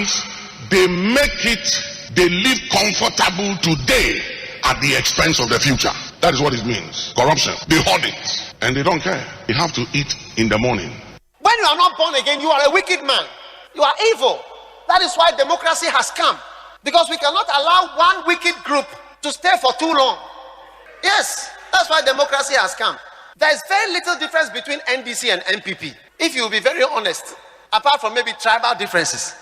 politicians, they live comfortable today at the expense of the future. That is what it means. Corruption. They hoard it and they don't care. They have to eat in the morning. When you are not born again, you are a wicked man. You are evil. That is why democracy has come. Because we cannot allow one wicked group to stay for too long. Yes, that's why democracy has come. There is very little difference between NDC and NPP. If you will be very honest, apart from maybe tribal differences,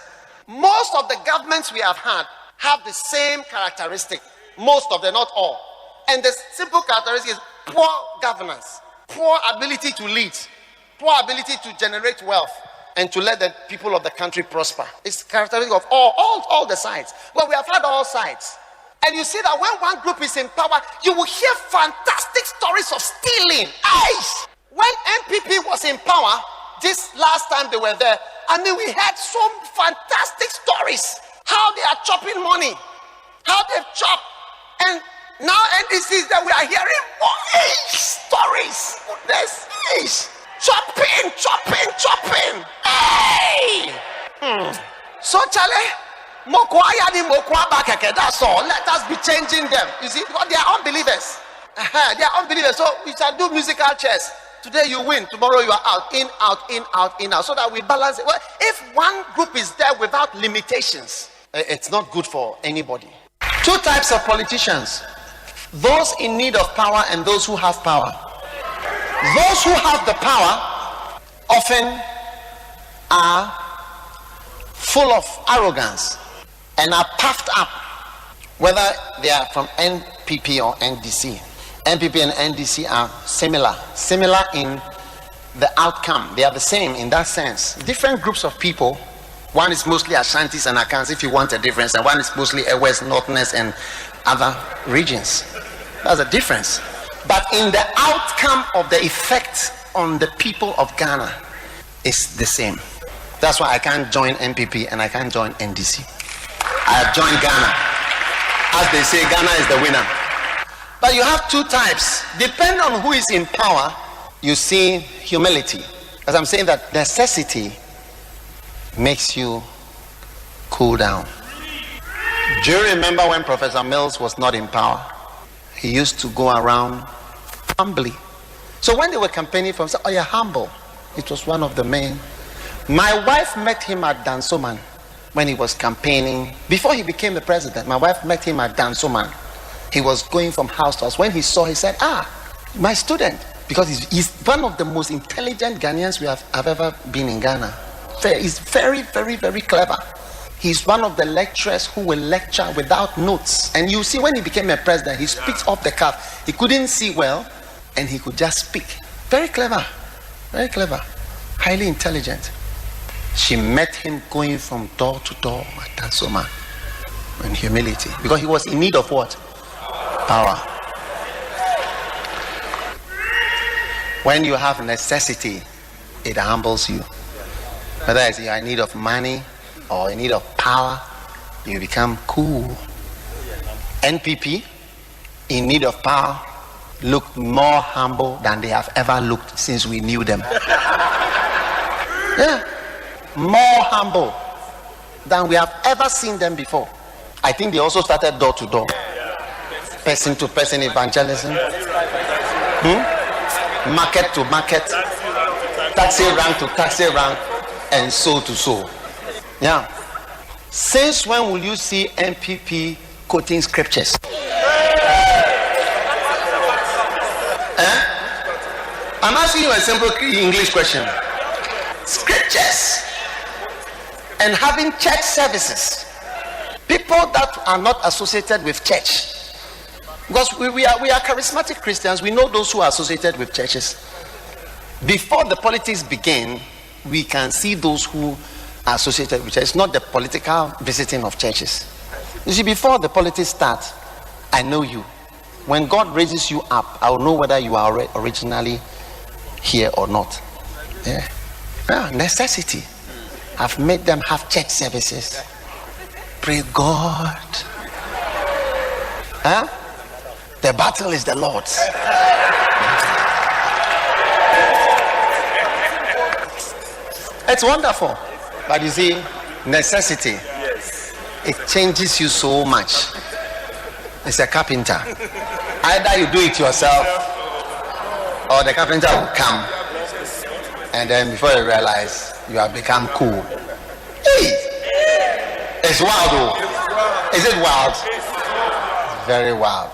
most of the governments we have had have the same characteristic. Most of them, not all. And the simple characteristic is poor governance, poor ability to lead, poor ability to generate wealth and to let the people of the country prosper. It's characteristic of all the sides. Well, we have had all sides. And you see that when one group is in power, you will hear fantastic stories of stealing. Aish! When NPP was in power, this last time they were there, we had some fantastic stories. How they are chopping money, how they've chopped. And now NDC is that we are hearing more stories. Goodness, chopping. Hey! So Charlie, that's all. Let us be changing them. You see, because they are unbelievers. They are unbelievers. So we shall do musical chairs. Today you win, tomorrow you are out, in, out, so that we balance it. Well, if one group is there without limitations, it's not good for anybody. Two types of politicians: those in need of power and those who have power. Those who have the power often are full of arrogance and are puffed up, whether they are from NPP or NDC. NPP and NDC are similar in the outcome. They are the same in that sense. Different groups of people. One is mostly Ashantis and Akans, if you want a difference, and one is mostly West, Northerners, and other regions. That's a difference. But in the outcome of the effect on the people of Ghana, it's the same. That's why I can't join NPP and I can't join NDC. I have joined Ghana. As they say, Ghana is the winner. But you have two types. Depending on who is in power, you see humility. As I'm saying, that necessity makes you cool down. Do you remember when Professor Mills was not in power? He used to go around humbly. So when they were campaigning for him, said, "Oh, you're humble." It was one of the main. My wife met him at Dansoman when he was campaigning. Before he became the president, my wife met him at Dansoman. He was going from house to house. When he saw, he said, my student. Because he's one of the most intelligent Ghanaians have ever been in Ghana. He's very, very, very clever. He's one of the lecturers who will lecture without notes. And you see, when he became a president, he speaks off the cuff. He couldn't see well, and he could just speak. Very clever. Very clever. Highly intelligent. She met him going from door to door at Tansoma in humility. Because he was in need of what? Power. When you have necessity, it humbles you. Whether it's you are in need of money or in need of power, you become cool. NPP, in need of power, look more humble than they have ever looked since we knew them. Yeah, more humble than we have ever seen them before. I think they also started door to door, person to person evangelism, market to market, taxi rank to taxi rank, and soul to soul. Yeah. Since when will you see NPP quoting scriptures? I'm asking you a simple English question. Scriptures and having church services. People that are not associated with church, because we are charismatic Christians, we know those who are associated with churches. Before the politics begin, we can see those who are associated with churches, not the political visiting of churches. You see, before the politics start, I know you. When God raises you up, I will know whether you are originally here or not. Yeah. Necessity. I've made them have church services. Pray God. The battle is the Lord's. It's wonderful. But you see, necessity. Yes. It changes you so much. It's a carpenter. Either you do it yourself or the carpenter will come. And then before you realize, you have become cool. Hey! It's wild though. Is it wild? It's very wild.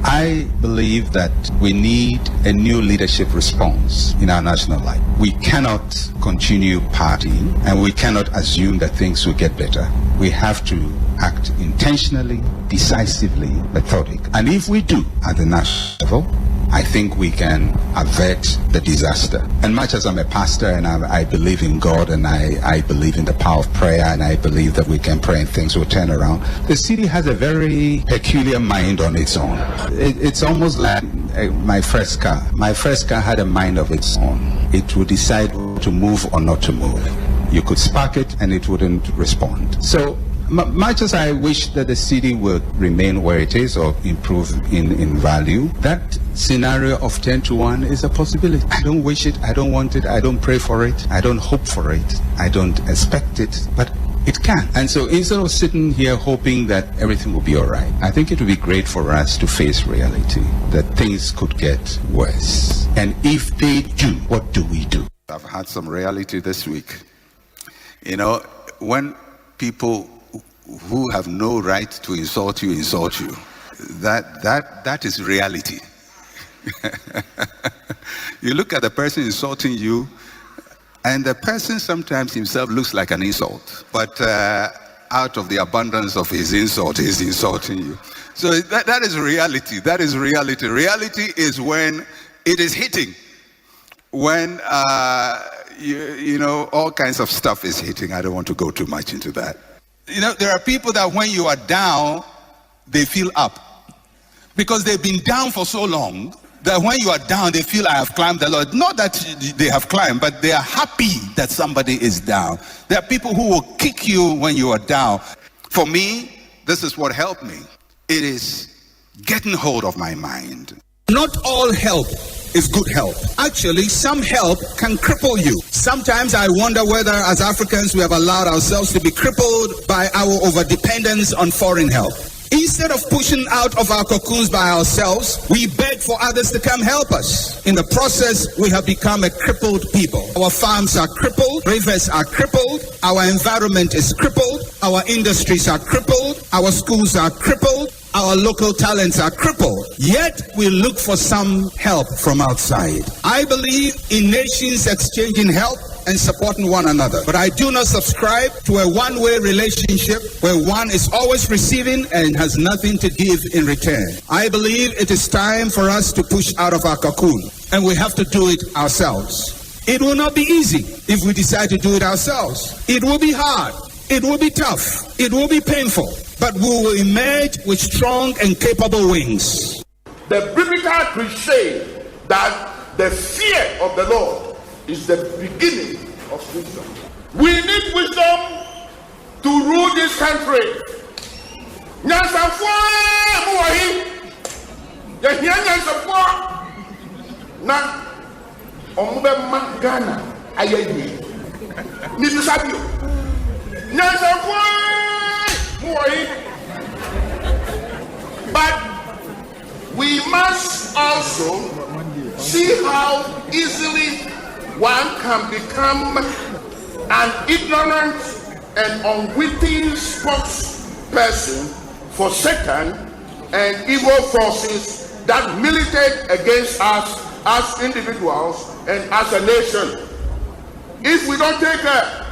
I believe that we need a new leadership response in our national life. We cannot continue partying and we cannot assume that things will get better. We have to act intentionally, decisively, methodically. And if we do at the national level, I think we can avert the disaster. And much as I'm a pastor and I believe in God and I believe in the power of prayer and I believe that we can pray and things will turn around, the city has a very peculiar mind on its own. It's almost like my first car. My first car had a mind of its own. It would decide to move or not to move. You could spark it and it wouldn't respond. So much as I wish that the city would remain where it is or improve in value, that scenario of 10-1 is a possibility. I don't wish it, I don't want it, I don't pray for it, I don't hope for it, I don't expect it, but it can. And so instead of sitting here hoping that everything will be all right, I think it would be great for us to face reality, that things could get worse. And if they do, what do we do? I've had some reality this week. You know, when people who have no right to insult you, that is reality. You look at the person insulting you, and the person sometimes himself looks like an insult, but out of the abundance of his insult, he's insulting you. So that is reality. That is reality. Reality is when it is hitting, when you know, all kinds of stuff is hitting. I don't want to go too much into that. You know, there are people that when you are down, they feel up. Because they've been down for so long that when you are down, they feel I have climbed a lot. Not that they have climbed, but they are happy that somebody is down. There are people who will kick you when you are down. For me, this is what helped me. It is getting hold of my mind. Not all help is good help. Actually, some help can cripple you. Sometimes I wonder whether as Africans we have allowed ourselves to be crippled by our overdependence on foreign help. Instead of pushing out of our cocoons by ourselves, we beg for others to come help us. In the process, we have become a crippled people. Our farms are crippled, rivers are crippled, our environment is crippled, our industries are crippled, our schools are crippled, our local talents are crippled. Yet we look for some help from outside. I believe in nations exchanging help and supporting one another. But I do not subscribe to a one-way relationship where one is always receiving and has nothing to give in return. I believe it is time for us to push out of our cocoon, and we have to do it ourselves. It will not be easy if we decide to do it ourselves. It will be hard. It will be tough. It will be painful. But we will emerge with strong and capable wings. The biblical crusade that the fear of the Lord is the beginning of wisdom. We need wisdom to rule this country. Na omube Ghana ayayi. Ni sabio. But we must also see how easily one can become an ignorant and unwitting spokesperson for Satan and evil forces that militate against us as individuals and as a nation. If we don't take care,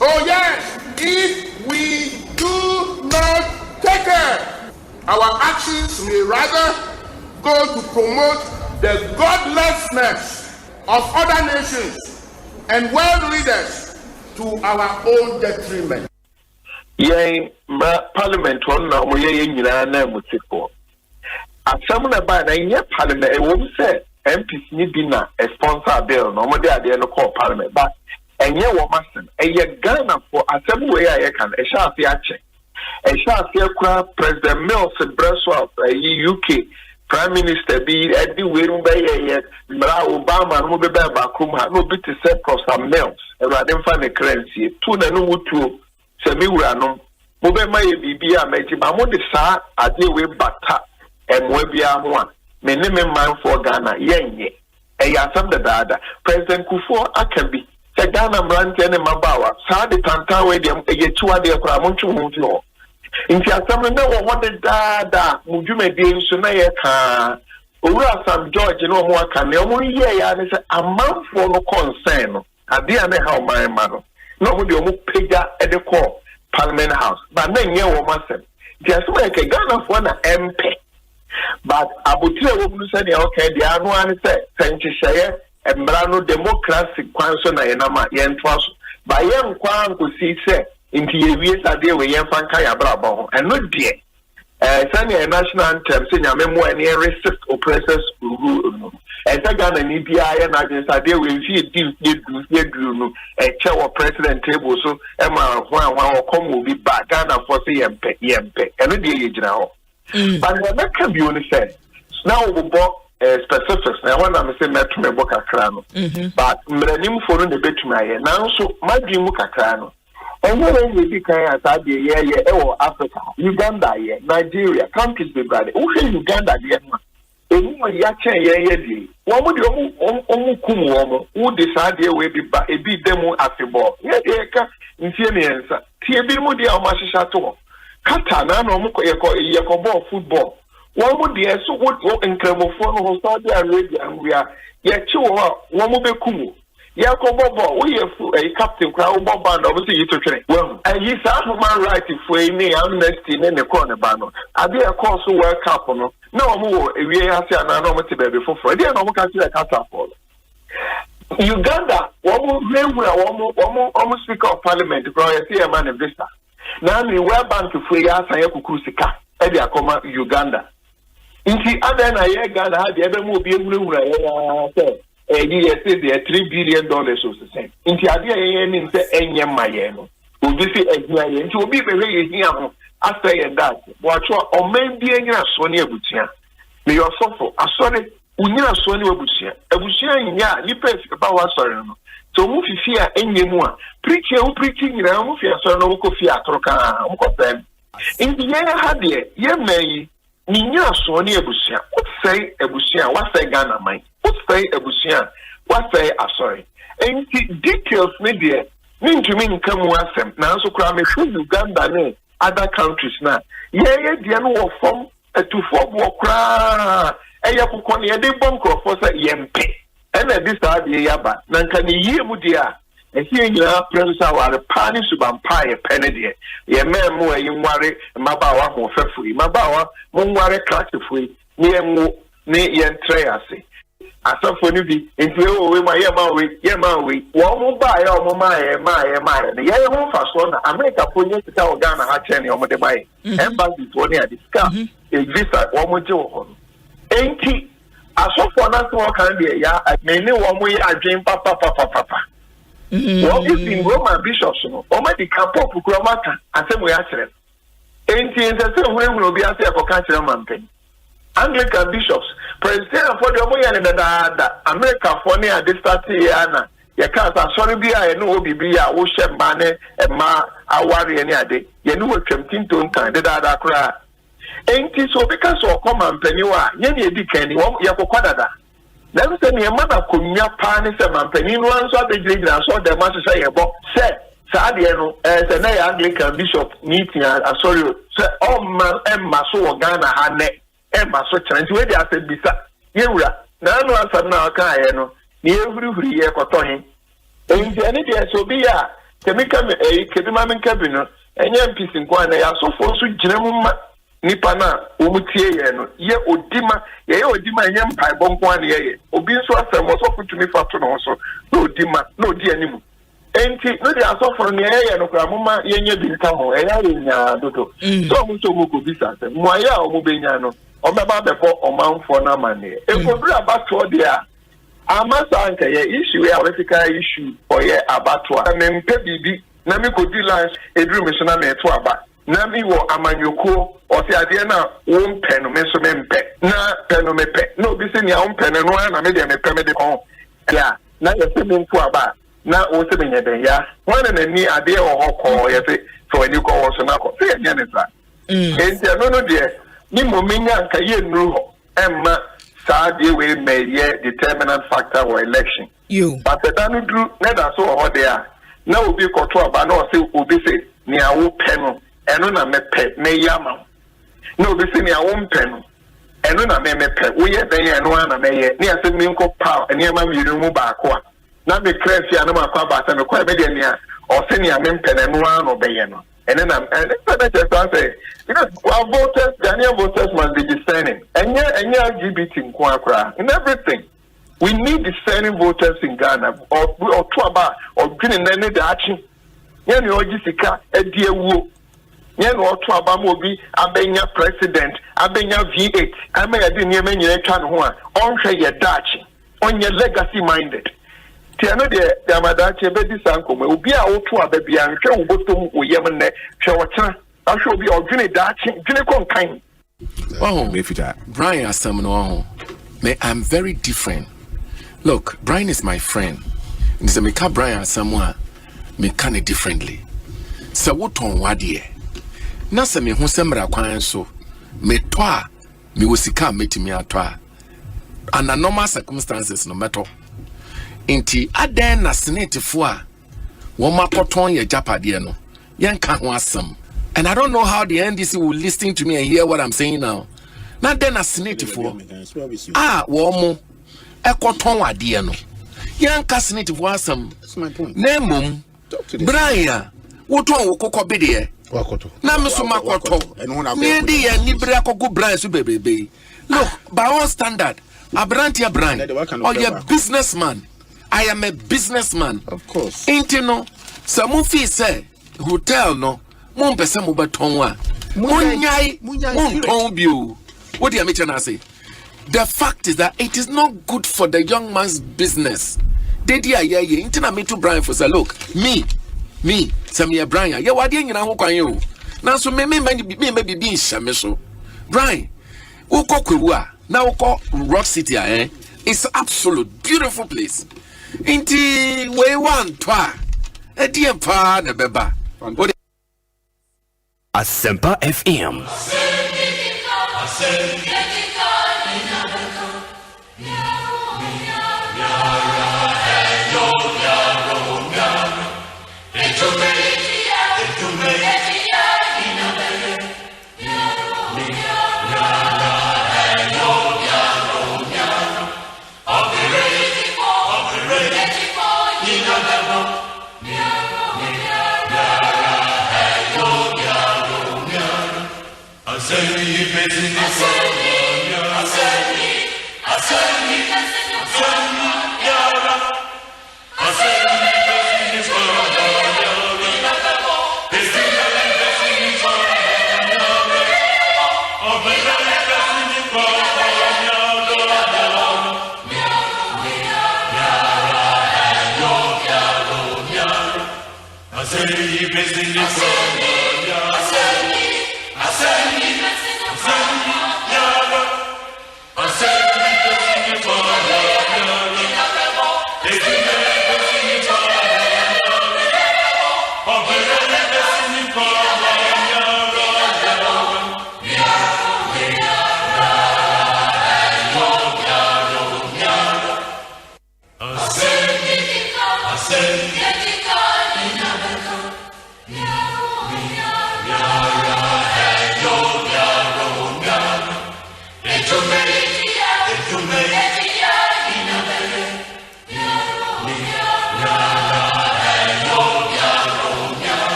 oh yes, if we do not take care, our actions may rather go to promote the godlessness of other nations and world leaders to our own detriment. Yay, Parliament one now, we na mutiko. Asamuna ba na nye Parliament, e wom say MPs ni bi na a sponsor bill, no mo dey ade no call Parliament, but enye wo masen, eye Ghana for asem we ya kan, e sha afi ache. E sha afi akura President Mills Bresswell, UK, Prime Minister be at the way by Obama no be back no bit to set for some nails. And I didn't find a currency. Two na no two semi no. Mobe my BB a meji ba mo de sa ade we bata emwe bia ho a me ne me man for Ghana yenye. E ya sam da dada. President Kufuor akabi. Se Ghana mrante ne mabawa. Sa de tantan we de ye tuwa de kra mo ntwu ho nti. Inti asam na wo de dada mudwume de nso na ye ka owura Sam George no mo aka ne mo ye ya ne se amanfo no concern no ade a ne ha o man ma no no mo de mo pega e de call Parliament House but na nye wo masem ti asem ke Ghana for na MP but abotire wo mu se ne okay de anu an se senchihye embra no democracy kwan so na ye na ma ye ntwa so ba ye nkwa nkosi se inti ye wie sade we ye fanka ya brabo ho eno de sani national anthem se nyame mo ene resist oppressors rule Ghana ni bia ya na sade we fi di du no che wo president table so e ma ho kom obi ba Ghana for say yempe eno de ye gina ho but na ka bi oni say now we bo specifics na when am say meto me bo kakra no but mranim for no de betuma ye na so madwi mu kakra no Anyway, we can add Africa, Uganda, Nigeria, countries be brother. Who Uganda, Anyone yacha ye, one would you come who decide your way a bit demo at the ball. Yeka, Inferians, TB Mudia Mashato, Katana, no Yakobo football. One would the so would incredible phone Saudi Arabia, and we are yet two one will be kumu. Yakobo, we have a captain crowd band, obviously you to train. Well, and he's a human right if we need amnesty in the corner banner. I did a course to work up on no more. We have an anonymity baby for Friday, and I'm going to cut off all. Uganda, one more speaker of parliament, a man in Vista. Now, we were bound to free us and Yakukusika, Edia Koma, Uganda. In the other, Ghana had ever moved blue. Yes, $3 billion or the same. In the idea, in the Enyam would you say again to be very here after that? Watch or maybe a Sonia Butia. May your suffer. I saw it. Unia Sonia Butia. A Butia, yeah, you pay about what sorry. So, move fear any more. Preaching around your son, Okofia, Troka, in the year had ye may. Ninya Sonia Busia. What say a Busia? What say Ghana mine? What say a Busia? What say sorry? And details media mean to mean come wasem. Now so cram through Uganda and other countries now. Yeah, the annual form a 2-4 walk cry. A yapukoni a de bunker for say yempe. And at this idea yaba. Nankani ye mudia. And here you are, Prince our Pani Subampire Penedy. Ye man more you worry, Mabawa more free, Mabawa, Mungware classify, near mo, near yen treasy. As of when you be into away my Yamawi, one will buy all my, the young first one, America for you to tell Ghana Hatcheni on the bay. And back before they discuss a visa, one more joke. Ain't he? As of for nothing can be, yeah, I may know one way I dream papa. What is in Roman bishops? Already Campo Kukuramata, and some way answer. Ain't in the same way will be answered for country mountain. Anglican bishops, President for the Moyan and the America for near this Tatiana. Your cancer, sorry, be I know be a ocean banner and ma a warrior any day. You know what Trempting to time, the dada cry. Ain't it so because of common pennywa, Yenny Dickeny, Yakoquada. Never send me a mother could not punish a man penny once or the green and saw the master say about said Sadiano as an Anglican bishop meeting. Sorry, said all man and Maso Ghana had net and Maso Chinese where they are said beside Yura. None was now Kayano, near every year Cotonin. And the any day so be a Kamika a Kediman cabinet and young piece in Guana are so forced to General. Nipana umutie no ye odima yam pai bonkwan ye obi nso asem so futu mi fatu no so no odima no di animu enti no di asofo no ye no kra moma ye nya bi nka ho ya nya dodo so mu so mu ko bisa asem mo aya o mu benya no o meba befo o manfo na mane e ko dura bato dia amasa nka ye issue ya political issue for ye abato na mpe bibi na me ko di lines edru me so na me to aba na mi wo amanyoko o se ade na wo mpɛ no me so me mpɛ na pɛ no me pɛ na obi se nia wo mpɛ no no na me de me pɛ me de kon ya na ye se me mfu aba na wo se me nyɛ ya wana na ni ade wo hokɔ ye se so ani kɔ wo so na kɔ se ye ne sa enti no de ni mo menya nka ye nuru ho emma saa de we meyɛ determinant factor for election but da no dru na da so ho de a na obi kɔto aba na o se obi se nia wo pɛ no eno na mepe me yama no be se ni a wo mpɛ no eno na me mepe wo ye den eno na me ye ni ase mi nko pa eni ma mi mu ba ko a na me krefia na makwa ba se me kwa be de ni a o se ni a me mpɛ na eno no be ye no ene na that just say because our voters Ghanaian voters must be discerning enya LGBT nko akra in everything we need discerning voters in Ghana or to aba or green na ne da achi ye ni oji sika edi ewu yen oto abam obi abenya president abenya V8 amaya di niam nyina twa no ho a onhwe ye dachi onye legacy minded ti ano de amadachi be di sankom obi a oto ababia nhwe ubotom oyem ne hwe wotra ahwe obi odwene dachi dwene konkan oh Brian Asem no me I'm very different. Look, Brian is my friend. And so me ka Brian Asem a me kind it differently. So what on wadie na se me hu semra kwan so me to a me wosika metimi ato a under normal circumstances no meto enti aden na senetefo a wo makoton ye japade no yenka ho asem and I don't know how the NDC will listen to me and hear what I'm saying now na den na senetefo wo mo ekoton ade no yenka senetefo asem na mum Brian wo to wo kokobede na me so makoto me dey ya nibre akogo brand so bebebe look by all standard abrantia brand or your businessman I am a businessman of course intino some fi say hotel no mo pese mo beton a munyai mo ton bio what do you mean na say the fact is that it is not good for the young man's business they dey ya intina me to brand for say look me Samia Brian, ya wadi nyina ho kwan yo. Na so me bi nhyame so. Brian, ukọ kwewu a, na ukọ Rock City it's absolute beautiful place. Inti we want to e die pa na beba. Asempa FM.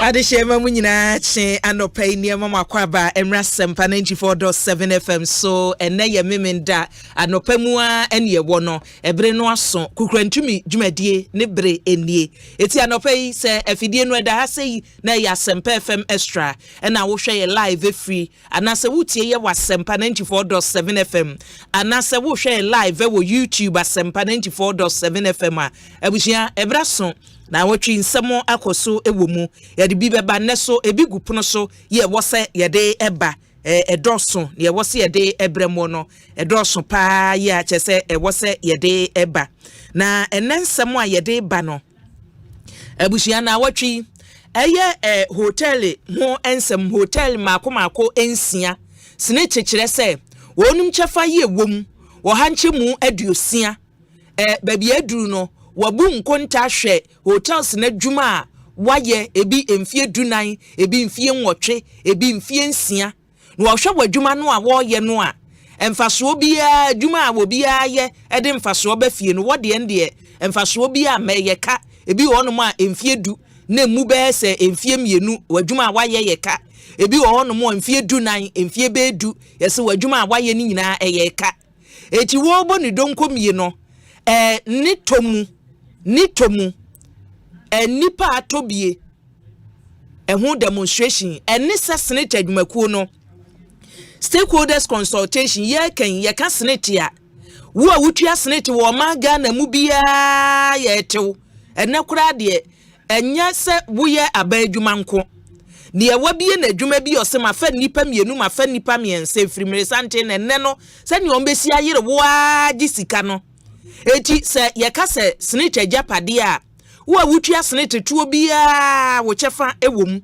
Adishema munyina che anopai niema makwaba emra Asempa 94.7 FM so ene ye memenda anopamu a ene ye wono ebre no aso Kukurantumi dwumadie ne bre enie eti anopai se afidie no eda ha sei na ya Asempa FM extra ena wo hwe ye live free anase wutie ye wa Asempa 94.7 FM anase wo hwe ye live wo YouTube Asempa 94.7 FM a abusia ebra so na wotwi nsemo akoso ewomu ya de bi beba ne so ebi gupono so ye wose ye de eba edoso ye wose ye de ebremo no edoso pa ya chese wose ye de eba na ensemo a ye de ba no abushia na wotwi eye hotel ho ensem hotel mako ensia sine chekire se wonum chefa ye wom wo hanche mu aduosia baby aduru no wabu nkonta hwe hotels na dwuma waye ebi emfie dunan ebi mfie nwotwe ebi mfie nsia na wahwe wadwuma no a woye no a emfaso bia dwuma a wo bia ye ede mfaso ba fie no wode ende emfaso bia meye ka ebi wonom a emfie du na mu be se emfie mienu wadwuma a waye ye ka ebi wonom a emfie dunan emfie be du yese wadwuma a waye ni nyina eye ka eti wo bo ni donko mie no nitomu nipa atobie ehu demonstration eni se senate adwumakuo no stakeholders consultation ye kan senate a wo a wutua senate wo ma Ghana mu bia ye tew ene kura de enya se wo ye abadwuma nko ne ye wabie na adwuma bi ose ma fa nipa mienu ma fa nipa miense frimire sante ne no se ne ombesi ayire wo a gisika no eti se yeka se senate japade a wo a wutua senate tuo bia wo chefa ewom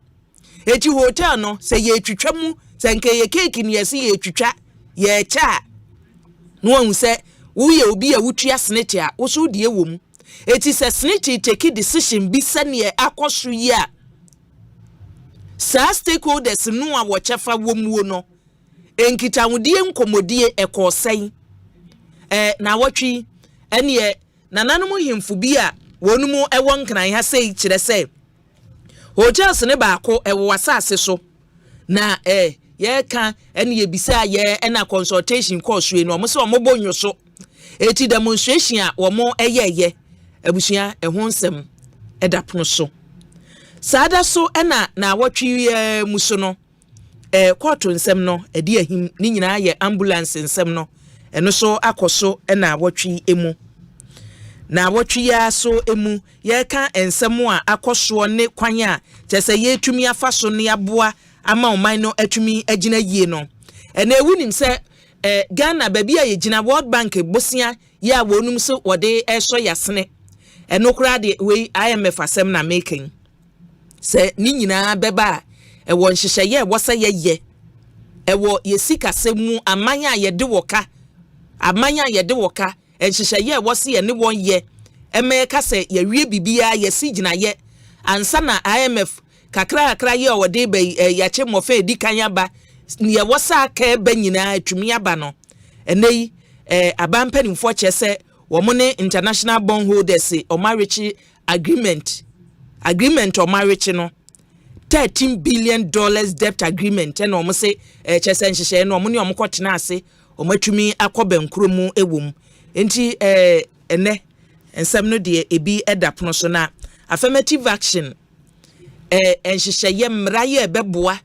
eti hotel no se ye twitwa mu se nke ye cake ni yesi ye twitwa ye cha no hu se wo ye obi a wutua senate a wo so de ewom eti se senate take decision bi se ne akoso yi a sa stakeholders no a wo chefa womuo no enkitawudie nkomodie ekosai na wotwi ene nananum himfu bi a wonumu ewo nkran ha sei kire sei hotels ne baako ewo asase so na ye ka ene ye bisa ye ena consultation course we no mo se omo bonyo so eti demonstration a omo eyeye abusua eho nsem edapono so saada so ena na wotwi muso no court nsem no edi ahim ni nyina ye ambulance nsem no eno so akoso ena wotwi emu na wotwi ya so emu ye ka ensemu a akoso ne kwan a chese ye tumi afaso ne aboa ama oman no atumi agina yie no ena ewunim se Ghana baby a yegina World Bank bosia ya wonum so wode eso yasene eno kura de we IMF asem na making se ni nyina beba ewo nhihye ye wose ye ewo yesika semu amanya ye de woka amanya ye de woka nhihye ye wose ye ne won ye emeka se ye wie bibia ye sigina ye ansa na IMF kakra ye wode be ya che mofe dikan aba ye wose aka ba nyina atumi aba no enei abampanimfo chese wo mo ne international bond holders omarichi agreement o marriage no $13 billion debt agreement and omo se chese nhihye no omo ne omo kwotena ase omo atumi akobenkro mu ewom enti ene ensem no de ebi edapono so na affirmative action nhihye ye mraye beboa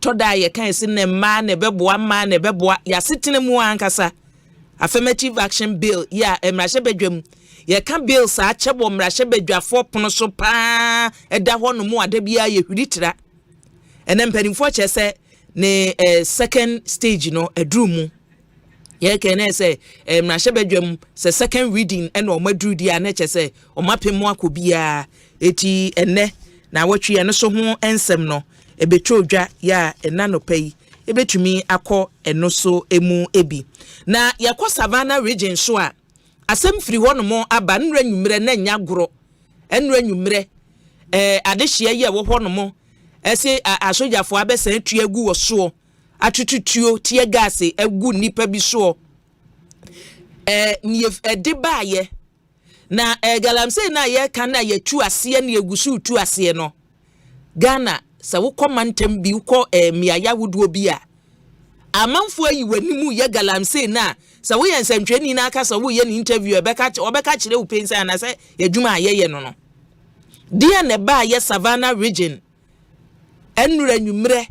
toda ye kan se ne ma ne beboa ma ne beboa ya setene mu ankasa affirmative action bill ya emrahye bedwam ye kan bill sa chebo mrahye bedwafo pono so pa eda ho no mu adabia ye hwiritra ene mpanimfo chese ne second stage no edrumu ye kan say mrahye bedwam se second reading ene o madru dia na chese o mapemu akobia eti ene na watwi ene so ho ensem no ebetrodwa ya enanopai ebetumi akọ eno so emu ebi na yakọ Savannah region so a asem firi ho no mo aba nra nwumre na nya goro enra nwumre adehye ye wo ho no mo ese asojafo abesen tuagu wo so atututuo tie gas egu nipa bi so ni de baaye na galamsey na ye kan na ye tu ase na egusu tu ase no Ghana sa wo komantem bi wo miaya wuduo bi a amanfo ayi wanimu ye galamsey na sa wo yensantweni na aka sa wo ye ni interview obeka kire wo pensa na se yadwuma ayeye no dia ne baaye Savannah region enura nwumre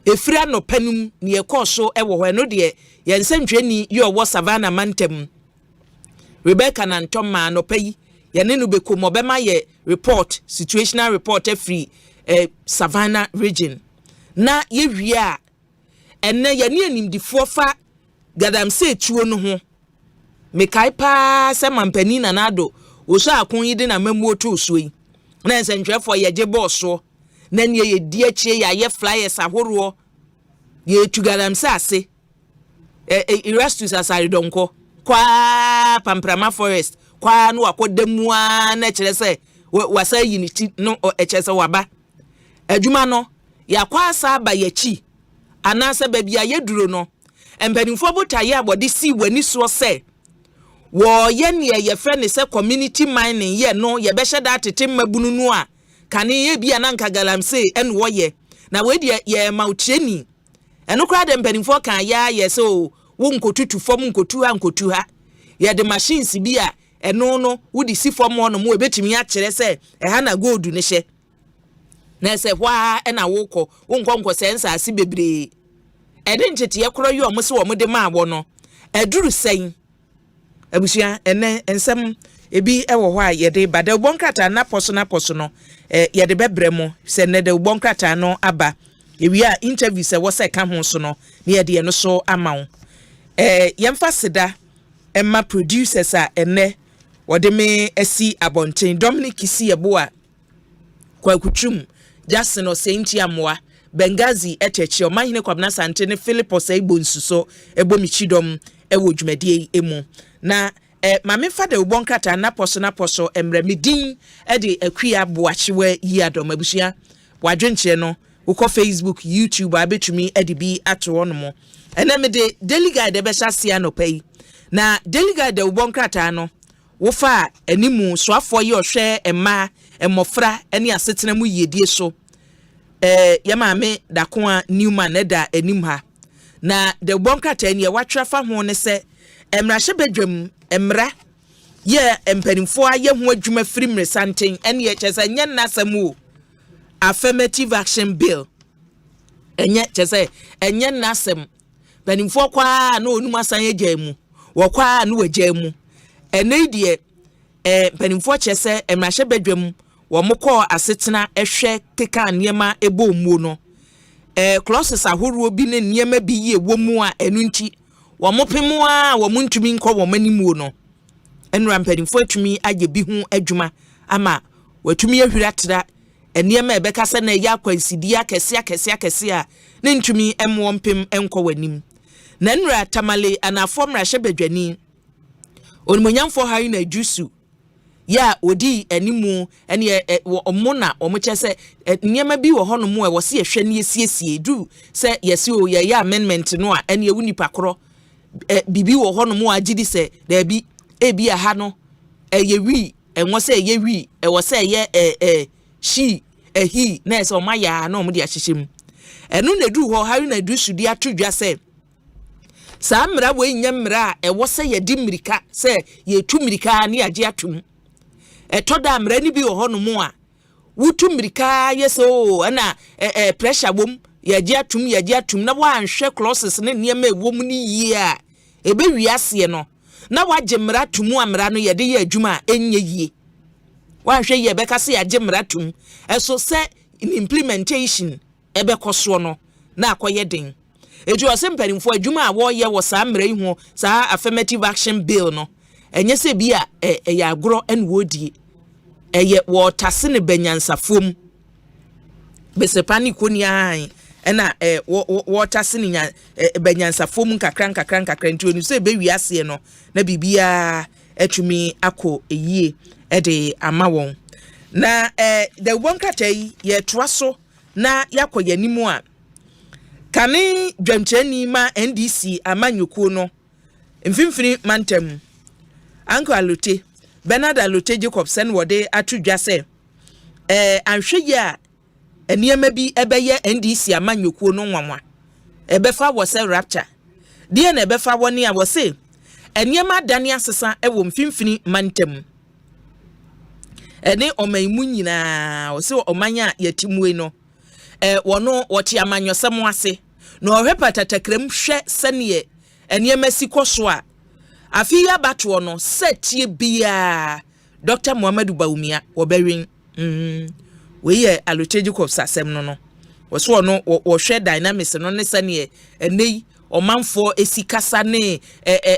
efira no panum ne ekoso ewo ho no de yensantweni ye owo Savannah mantem Rebecca Nantoma no pay yene no bekom obema ye report situational report free Savannah region na ye wi a enne yene animdifo fa Galamsey tuo no ho mekai pa se mampani na nado wo so akon yi de na mamu to so yi na nsentwefo ye je boss na ne ye di achie ya ye flyers ahoro ye tu Galamsey ase Erastus asari donko kwa Pamprama forest kwa no akodamua na kire se wasa yiniti no ekese waba adwuma no ya kwa asa ba yachi anase babia yeduro no empanimfo botaye abode si wani so se wo ye ne ye fe ne se community mining ye no ye be hyeda tete mabununu a kane ye bia na nka Galamsey en wo ye na we de ye mautreni eno kra de empanimfo kan ya ye so wo nkotutu fom nkotu ha ye de machines bi a eno no wo di si fom no mo ebetimi a kire se ha na gold ne hye na se hwa na wo nkonko sensa asi bebre ede nchete ye kro yo mo se wo mo de ma abo no eduru sen abusua ene ensem ebi ewo hwa ye de bade bonkrata na poso no ye de bebre mo se ne de bonkrata no aba ewi a interview se wo se ka ho so no ne ye de no so amawo yemfa seda emma producers a ene wode me asi abonten Dominic Kisi eboa kwa kutum Jason Osenti amwa Bengazi etechi omahine kwabna sante ne Philip Osaibo nsuso ebo michidom ewo dwumadie emu na mame fada ubonkrata na poso emramidin de Akua Boakyewaa Yiadom abusua wadwenche no uko Facebook YouTube abetumi edibi ato wono ene de delegate be hyasia no pay na delegate de ubonkrata no wo fa animu so afo ye ohwe emma emofra ene asetena mu yedie so ye maame dakoa Newman eda anim ha na de ubonkrata ene watwa fa ho ne se emra hye bedwam emra ye empanimfo aye ho adwuma firimre santen ene ye chese nya nasamu affirmative action bill enye chese enye nasem panimfo kwa na onum asan agyamu wo kwa na wagyamu ene die panimfo chese emrahye bedwam wo mokọ asetena ehwe keka niema ebo omuo no clauses ahoro bi ne niema bi ye wo mu a enu nti wo mopemu a wo muntumi nkọ wo manimuo no enura panimfo atumi agye bi hu adwuma ama watumi ahwiratra eniema ebeka se na ya kwansidia akese a ne ntumi emwo mpem enko wanim na nura tamale anafom rahye bedwani onimonyamfo hayi na jusu ya odi animu ene omona omochese niema bi wo hono mu e wo se ehwe ne esiesie du se yesi o ye amendment no a ene ewu nipa kro bibi wo hono mu agidi se da bi ebi aha no ye wi enwo se ye wi e wo se ye she he na se o maya na o mu de ahyehye enu na du ho hayi na du sudi atodwa se sa mra we nya mra e wo se ye di mirika se ye tu mirika ne age atum etoda mra ni bi wo ho no mu a wutu mirika yeso na pressure bom ye age atum na wa anhwe clauses ne niema ewom ni yie a ebe wiase no na waje mra tumu amra no ye de ye adwuma enye yie wa hwe ye beka se age mra tum eso se in implementation ebe koso no na akoye den eju osemperimfo adwuma a wo ye wo sa mra ihu sa affirmative action bill no enye se bi a ya agro en wodie eye wo tase ne banyansafom besepani koni an ena wo tase ne banyansafom kakran nti onu se be wiase no na bibia atumi akọ eyie de ama won na the wonkatai ye toaso na yakoye nimu a kane dwamkyerɛni ma NDC amanyukuo no mfimfini mantem Anko Alote Bernard Alote Jacobson wode atudwa se anhwe ya eniema bi ebeye NDC amanyukuo no nwanwa ebefa wo se rapture de na ebefa woni a wo se eniema dane asesa ewo mfimfini mantem ene omaimu nyina wo se omanya yatimwe no wono wote amanyosem ase no ohwe takrem hwe sene eniema sikoso a afi ya bato no setie bia Dr. Muhammadu Bawumia wobewin we ye Aloteji ko sasem no wo no wo hwe dynamics no ne sane enei omanfo esikasa ne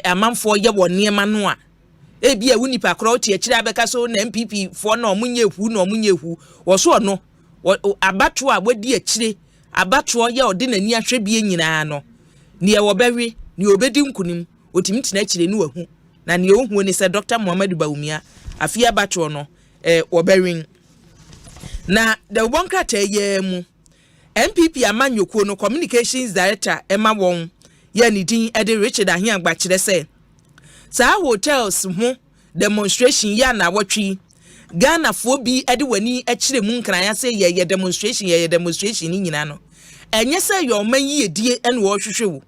amanfo ye wonne ma no a ebia wunipa kro tie kire abeka so na MPP fo na omunye hu wo so no abato a wadi akire abato ye ode nani ahwe bie nyina no ne wo bewe ne obedi nkunim otimi tina akire ni wahu na ne ohu ni se Dr. Muhammadu Bawumia afia abato no wo bewin na the wonkata ye mu MPP amanyoko no communications director Emma won ye ni din ede Richard Ahiangba kire se sa hotels ho demonstration ya na wotwi Ghana fo bi ede wani akire mu nkran ya se ye demonstration ni nyina no enye se ye oman yi edie ene wo hwehwe wo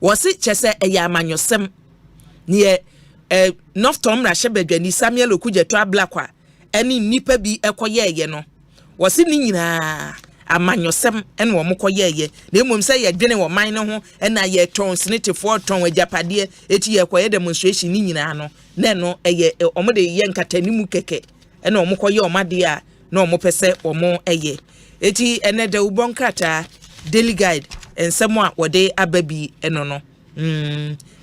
wo se chese eye amanyosem ne Northtom Rashebedwani Samuel Okujeto Ablakwa ene nipa bi ekoye ye no wo se ni nyina amanyosem ene wo mokoyeye na emom se ye dwene wo man no ho ena ye ton senate for ton ajapade eti ye koye demonstration ni nyina no na no eye omode ye nkatanimu keke ena omokoye omade a na omopese omo eye eti ene de ubonkrata daily guide ensem a wode ababi eno no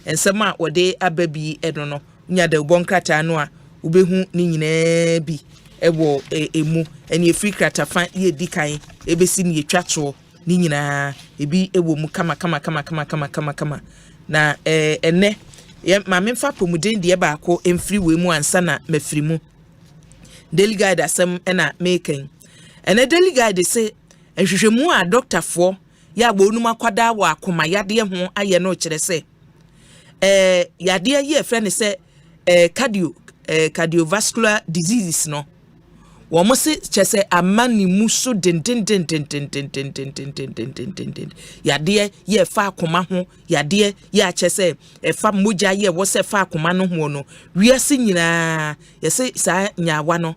ensem a wode ababi eno no nya de ubonkrata no a ubehu ni nyina bi ewo emu eni free krata fan ye dikan ebesi ni etwato ni nyina ebi ewo mu kama na ene ye ma memfa pomuden de ba ko emfiri we mu ansa na mafiri mu daily guide asem ena making ene daily guide se ehwehwemu a doctor fo ya gbo onum akwada wa akoma yade ho aye no kire se yade ye friend se cardiovascular diseases no wo mo se chese amani muso den yade ye fa akoma ho yade ye chese fa moja ye wo se fa akoma no ho no wiase nyina ye se sa nyawa no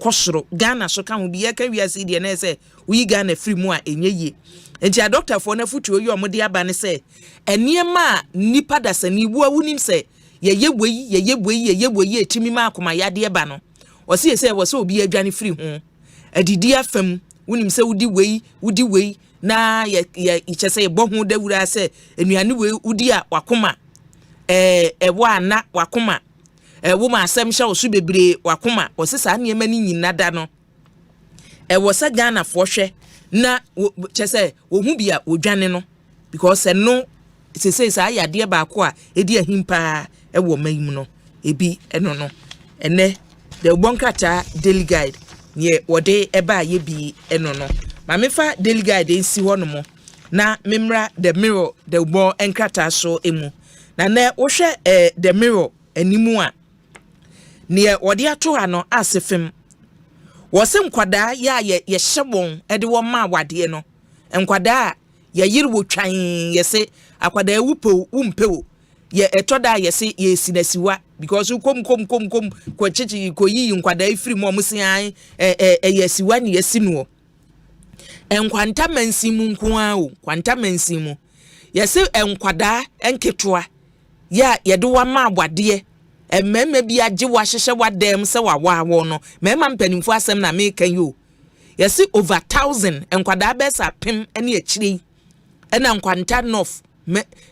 kosoro Ghana so ka ho bi ye ka wiase de na se wi Ghana free mu a enye enti a doctor for na futuo yi omode aba ne se eniema nipa dasani bu awunim se ye boyi etimi ma akoma yade ba no osi se wo se obi adwane free ho adidi afam wunim se wudi wei na ye ichese bo ho dawura se enuane wei udi a wakoma wo ana wakoma wo ma asem hya osu bebre wakoma osesa niema ni nyina da no wo se Ghana fo hwe na chese wo hu bia odwane no because no se sa yade ba ko a edi ahimpa wo mayim no ebi eno no ene the bonkata daily guide ye wode eba ye bi eno no ma mefa daily guide ensi ho no mo na memra the mirror the bo enkrata so emu na wo hwe the mirror animu a ne wode ato ha no asefem wo se nkwada ya ye hyebon ede wo ma wade no nkwada ya yirwo twan ye se akwada wupo umpewo ye etoda ye se ye sinasiwa because kom ko chichi ko yi nkwada ifiri mo musian ye siwa ni yesinuo enkwanta mansimu nkoa o kwanta mansimu ye se enkwada enketoa ya ye de wa ma abwade emmemme bi age wa hyehye wadem se wa no mema mpanimfu asem na me kan yo ye se over 1000 enkwada besa pem ene akire ena nkwanta nof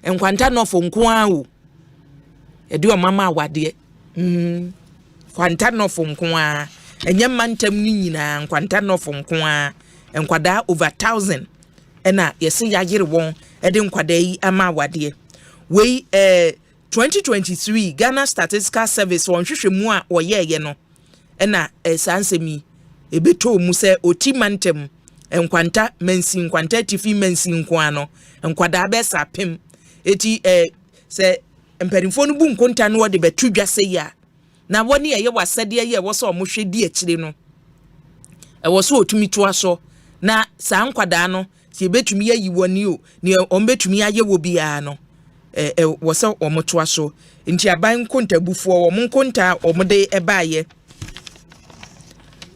enkwanta nof nkoa o edi o mama awade kwanta nof nkoa enye mantam ni nyina nkwanta nof nkoa enkwada over 1000 ena ye se yagire won edi nkwada yi ama awade we 2023 Ghana Statistical Service won hwehwemu a oyeye no ena sansemi ebeto mu se oti mantem enkwanta mensi enkwanta tifi mensi nkwano enkwada besa pem eti se emperimfo no bu nkonta no de betudwa se ya na woni ye wasade ye wo so omohwe di akire no wo so otumi to aso na sa nkwada no se betumi yayi woni o ne ombetumi aye wo bia no wo so omoto aso nti aban nkonta bufuo wo nkonta omode ebaaye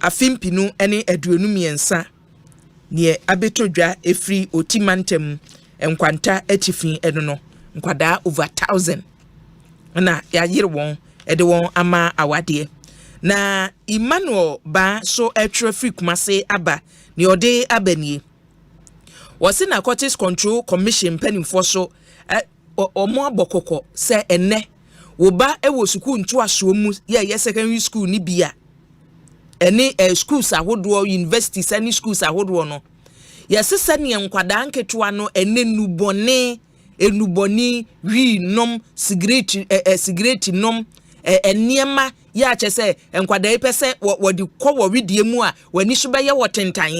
afimpinu ene aduonu miensa ne abetodwa efri otimantem enkwanta atifin eno no nkwada over 1000 na yayire won ede won ama awade na Emmanuel ba so etrefi kumase aba ne ode abanie wose Narcotics Control Commission penifo so omo abokoko se enne wo ba ewo school nto aso mu ye secondary school ni bia ene schools ahodo universities any schools ahodo no yesesa ne nkwada nketoa no ene enuboni wi nom cigarette nom eniema ya chese nkwada epese wodi kwo wo widie mu a wani so beye wotentan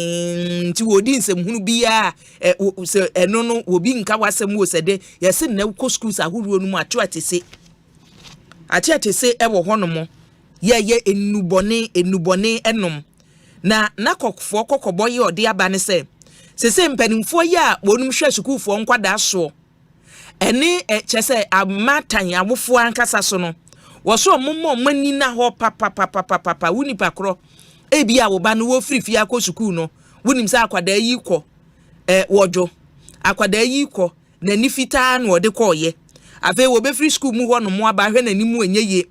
nti wodi nsem hunu bia se eno no obi nka wasem wo sede yesi na ko schools ahodo no mu atese ewo hono mo ye enuboni enom na nakokfo kokobo ye ode aba ne se mpanimfo ya wonum hwe sukufo nkwada so ene chese amatan awofo ankasa so no woso mommo mani na ho papa wuni pakro ebia wo ba no wo frifia akọ sukuu no wunim sa akwada yi kọ wojo akwada yi kọ na ni fitaa na ode kọ ye afa wo be free school mu ho no mo aba hwe na ni mu enye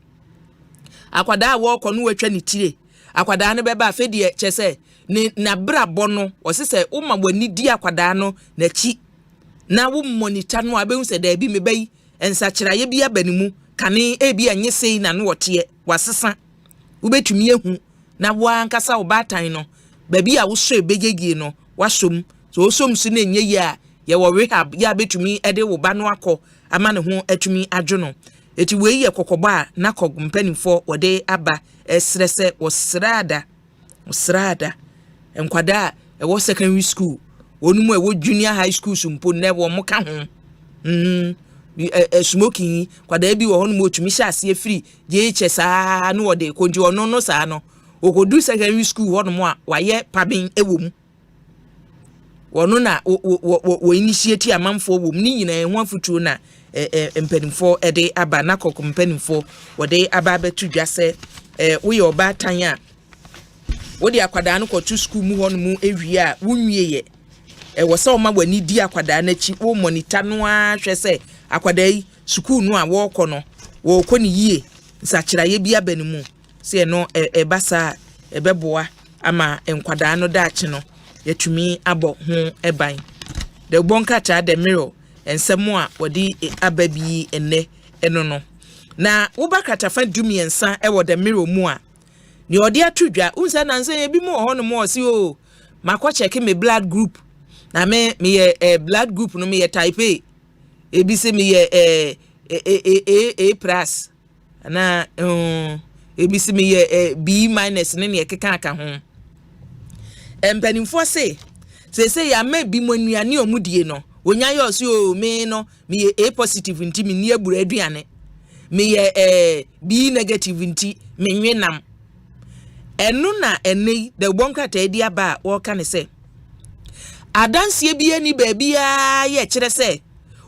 akwada wo kọ no watwa ni tire akwada ne beba afa de chese ni na brabo no osese umma wani di akwada no na chi na wo monitor no abehu se da bi mebai ensakira ye bia banimu kane ebi anye sei na no wote wasesa ubetumi ehu na wo ankasa wo batan no babi a wo so ebegegie no wasom so osom su na enye ya ye wo rehab ya betumi ede wo ba no akọ ama ne ho atumi adwo no eti we ye kokoba na kogumpanifo wode aba esrese wo srada enkwada wo secondary school onumu wo junior high school sumpo ne wo mo ka ho smoking kwada bi wo hono mo tumi sha ase free JHS no wo de konji ono no sa no okodu secondary school hono mo a waye pabin ewom wono na wo initiate amanfo wom ni nyina enhu afutuo na empanimfo ede aba na kokompanimfo wo de aba betudwa se wo ye oba tan a wo de akwada no kotu school mu hono mu ewie a wunwie ye wo se o ma wani di akwada na chi wo monitor no a hwe se akwada yi school no a wo kọ no wo kọ ni yie nsakira ye bia banimu se no basa ebeboa ama enkwada no daachi no yetumi abo ho eban de bonkacha de mirror ensemo a wodi ababi enne eno no na wo bakata fa dumiensa wo de mirror mu a ni odi atudwa unsa na nse ebi mu ho no mo si o makọ check me blood group na me blood group no me type A ebi se me A plus na ebi se me B minus ne ne keka aka ho empanimfo se ya me bi monuane omudie no onya yo so o me no me A positive nti me ni abura aduane me B negative nti me nwenam enu na ene de bonkrata edi aba wo ka ne se adansie bi ani ba bia ye kire se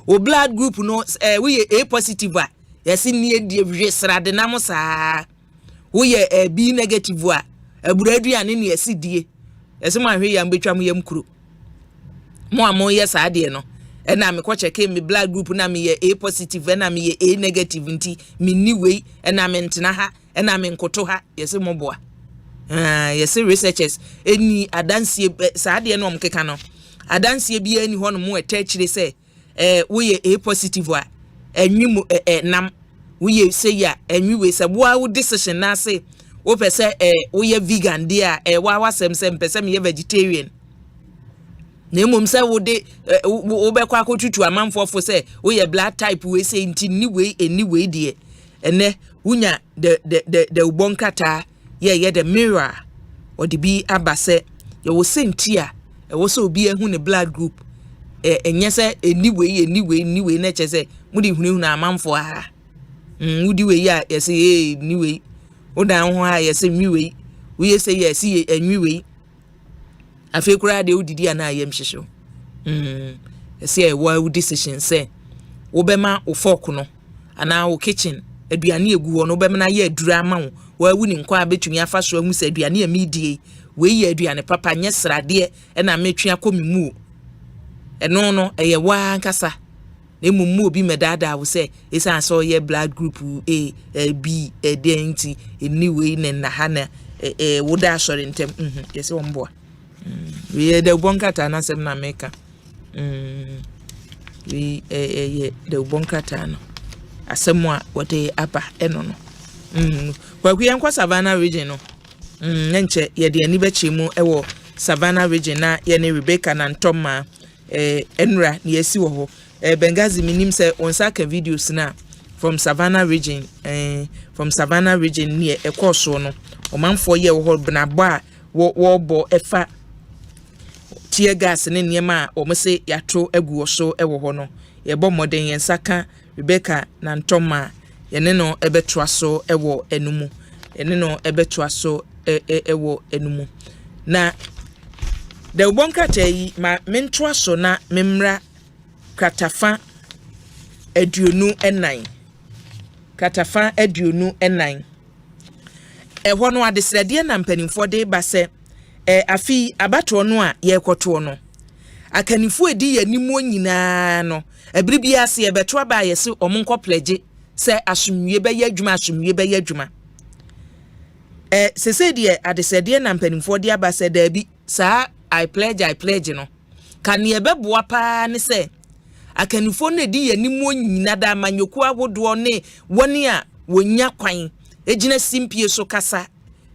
o blood group no we A positive a yesi ni edi hwesrade nam saa we B negative a abura aduane ne yesi die yesi ma hwe ya mbetwa mu yam kuro mo amo ye saa de no na me ko check me blood group na me ye A positive na me ye A negative nti me ni wei na me ntena ha na me nkoto ha yesi mo boa yesi researchers eni adansie saa de no omkeka no adansie bia eni ho no mo etachire se we ye A positive a enwimu nam we ye say ya enwi se boa wo decision na say wo pese we ye vegan dia wa wasem pese me ye vegetarian na mum say wo de wo be kwa kotutu amanfo say we ye blood type we say nti ni we eni we de ene wunya de ubonkata ye the mirror or the bi abase ye wo sentia was so be a hune blood group. And yes, anyway, na chese, Moody who na man for her. Woody way, yes, new way. O down why, yes, a new way. We say, yes, see a new way. I feel crowd, they did and I am show. See a wild decision, say. Obema o forkuno, and our kitchen, a duania go on Obema ye drama, where we inquire between your first one who said duania media, where ye duana papa, yes, dear, and I make you come moo. And no, a wa cassa. They mu be my dad, I will say, it's I saw ye blood group A, B, a dainty, a new way in the Hannah, a wood asher in tem. Yes, one boy. We had the one cat and Asempa maker. We the Bonkatano. Asemwa what a upper enono. But we are Savannah region. Nenche ye de Nibechimu ewo Savannah region na ye Rebecca and Toma Enra ni esi wo Bengazi minim se onsaka videos na from Savannah region near Ekoso no omanfo ye wo benaba wo bo efa tear gas ne niema o mse yato agu so ewo ho no ye bo moden yen saka Rebecca na Ntoma ye ne no ebetoa so ewo enumu ye ne no ebetoa so ewo enumu na de bonkata yi ma mentoa so na memra katafa aduonu enan ho no adesrede na mpanimfo de ba se afi abato no a ye kwoto no akanifo edi yanimu nyina no ebiribia ase ye beto aba ye se omonko pledge se asumwie be ye adwuma sese de adesrede na mpanimfo de aba se da bi sa I pledge no kan ye beboa pa ne se akanifo no edi yanimu nyina da manyoku awodo ne woni a wonya kwan ejina simpie so kasa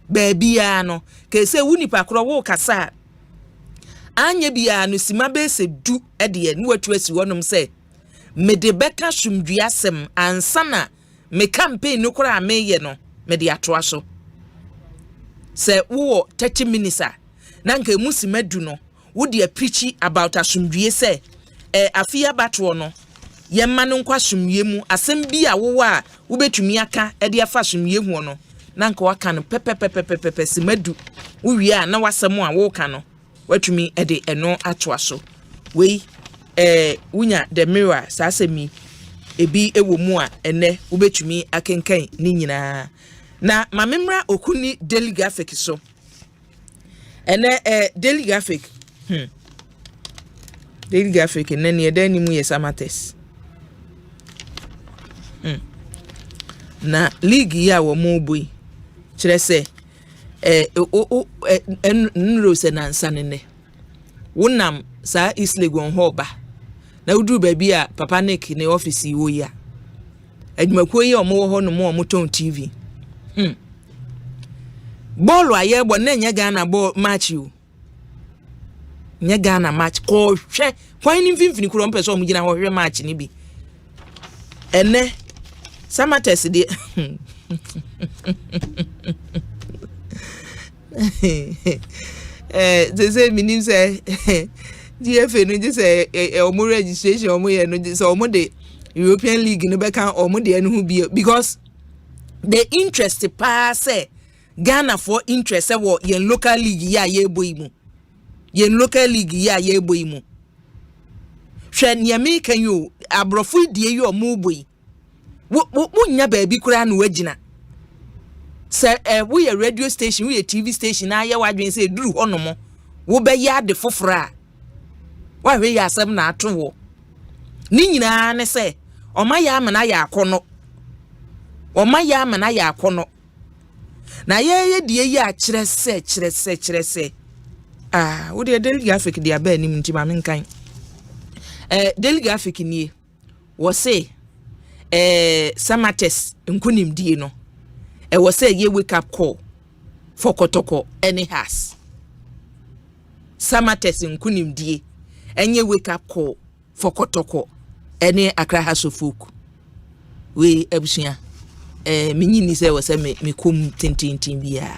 baabia no kese wunipa kro wo kasa anya bia no sima be se du ede ne watu asi wonom se mede beka swumduasem ansana me campaign no kra ameye no mede atoa so se wo 30 minutes na nka musima du no wo de preach about asumdue se afia bato no yemma no nkwa asumdue mu asem bi a wo a wo betumi aka ede afa asumdue hu no nanka waka no pepe simadu uwie a na wasem a wo ka no watumi ede eno atoa so wei wunya the mirror sasemi ebi ewo mu a ene wo betumi akenkan ni nyina na mamemra okuni daily graphic so ene daily graphic nene edani mu yesamates na league ya wo mu bui kire se nro se nansane ne wonam sa East Legon hoba na udu baby a papa Nick ne office wo ya adwumakuo yi omo ho no mo ton TV ball aye bo na nya Ghana ball match you nya Ghana match ko hwe kwan ni mfimfini kuro mpeso omo gina ho hwe match ni bi ene samates de they say minim say GFA no just say omo registration omo ye no just omo de European League no be kan omo de enu hu bi because the interest pass Ghana for interest wo yen local league ya ye boimu yen local league ya ye boimu hwe niame kan yo abrofo die yo omo boi wo nya ba bi kura na wagina se we a radio station we a TV station na ye wadwen se duru honomo wo be ya de fofora wa hwe ya asem na ato wo ni nyina ne se oma ya amana ya akono na ye die ya kire se wo de daily graphic dia ba ni mti ma menkan daily graphic ni wo se samates nkunim die no wo say ye wake up call for kotoko any has samates nkunim die enye wake up call for kotoko any Accra House of Folk we ebusia minyini say wo say me kom tintin bia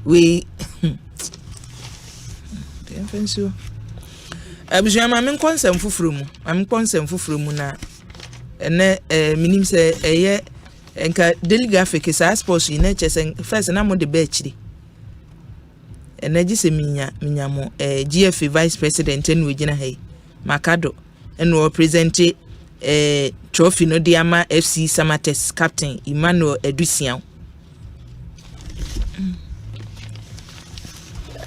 we Fancy. Abusua ma men konsem fufuru mu. Am konsem fufuru mu na ene minim se eye enka daily graphic sa sports yi na chese first na mo de be chiri. Ene gise minya mo GFA vice president enu gina hey. Makado enu present trophy no de ama FC Samates captain Emmanuel Edusian.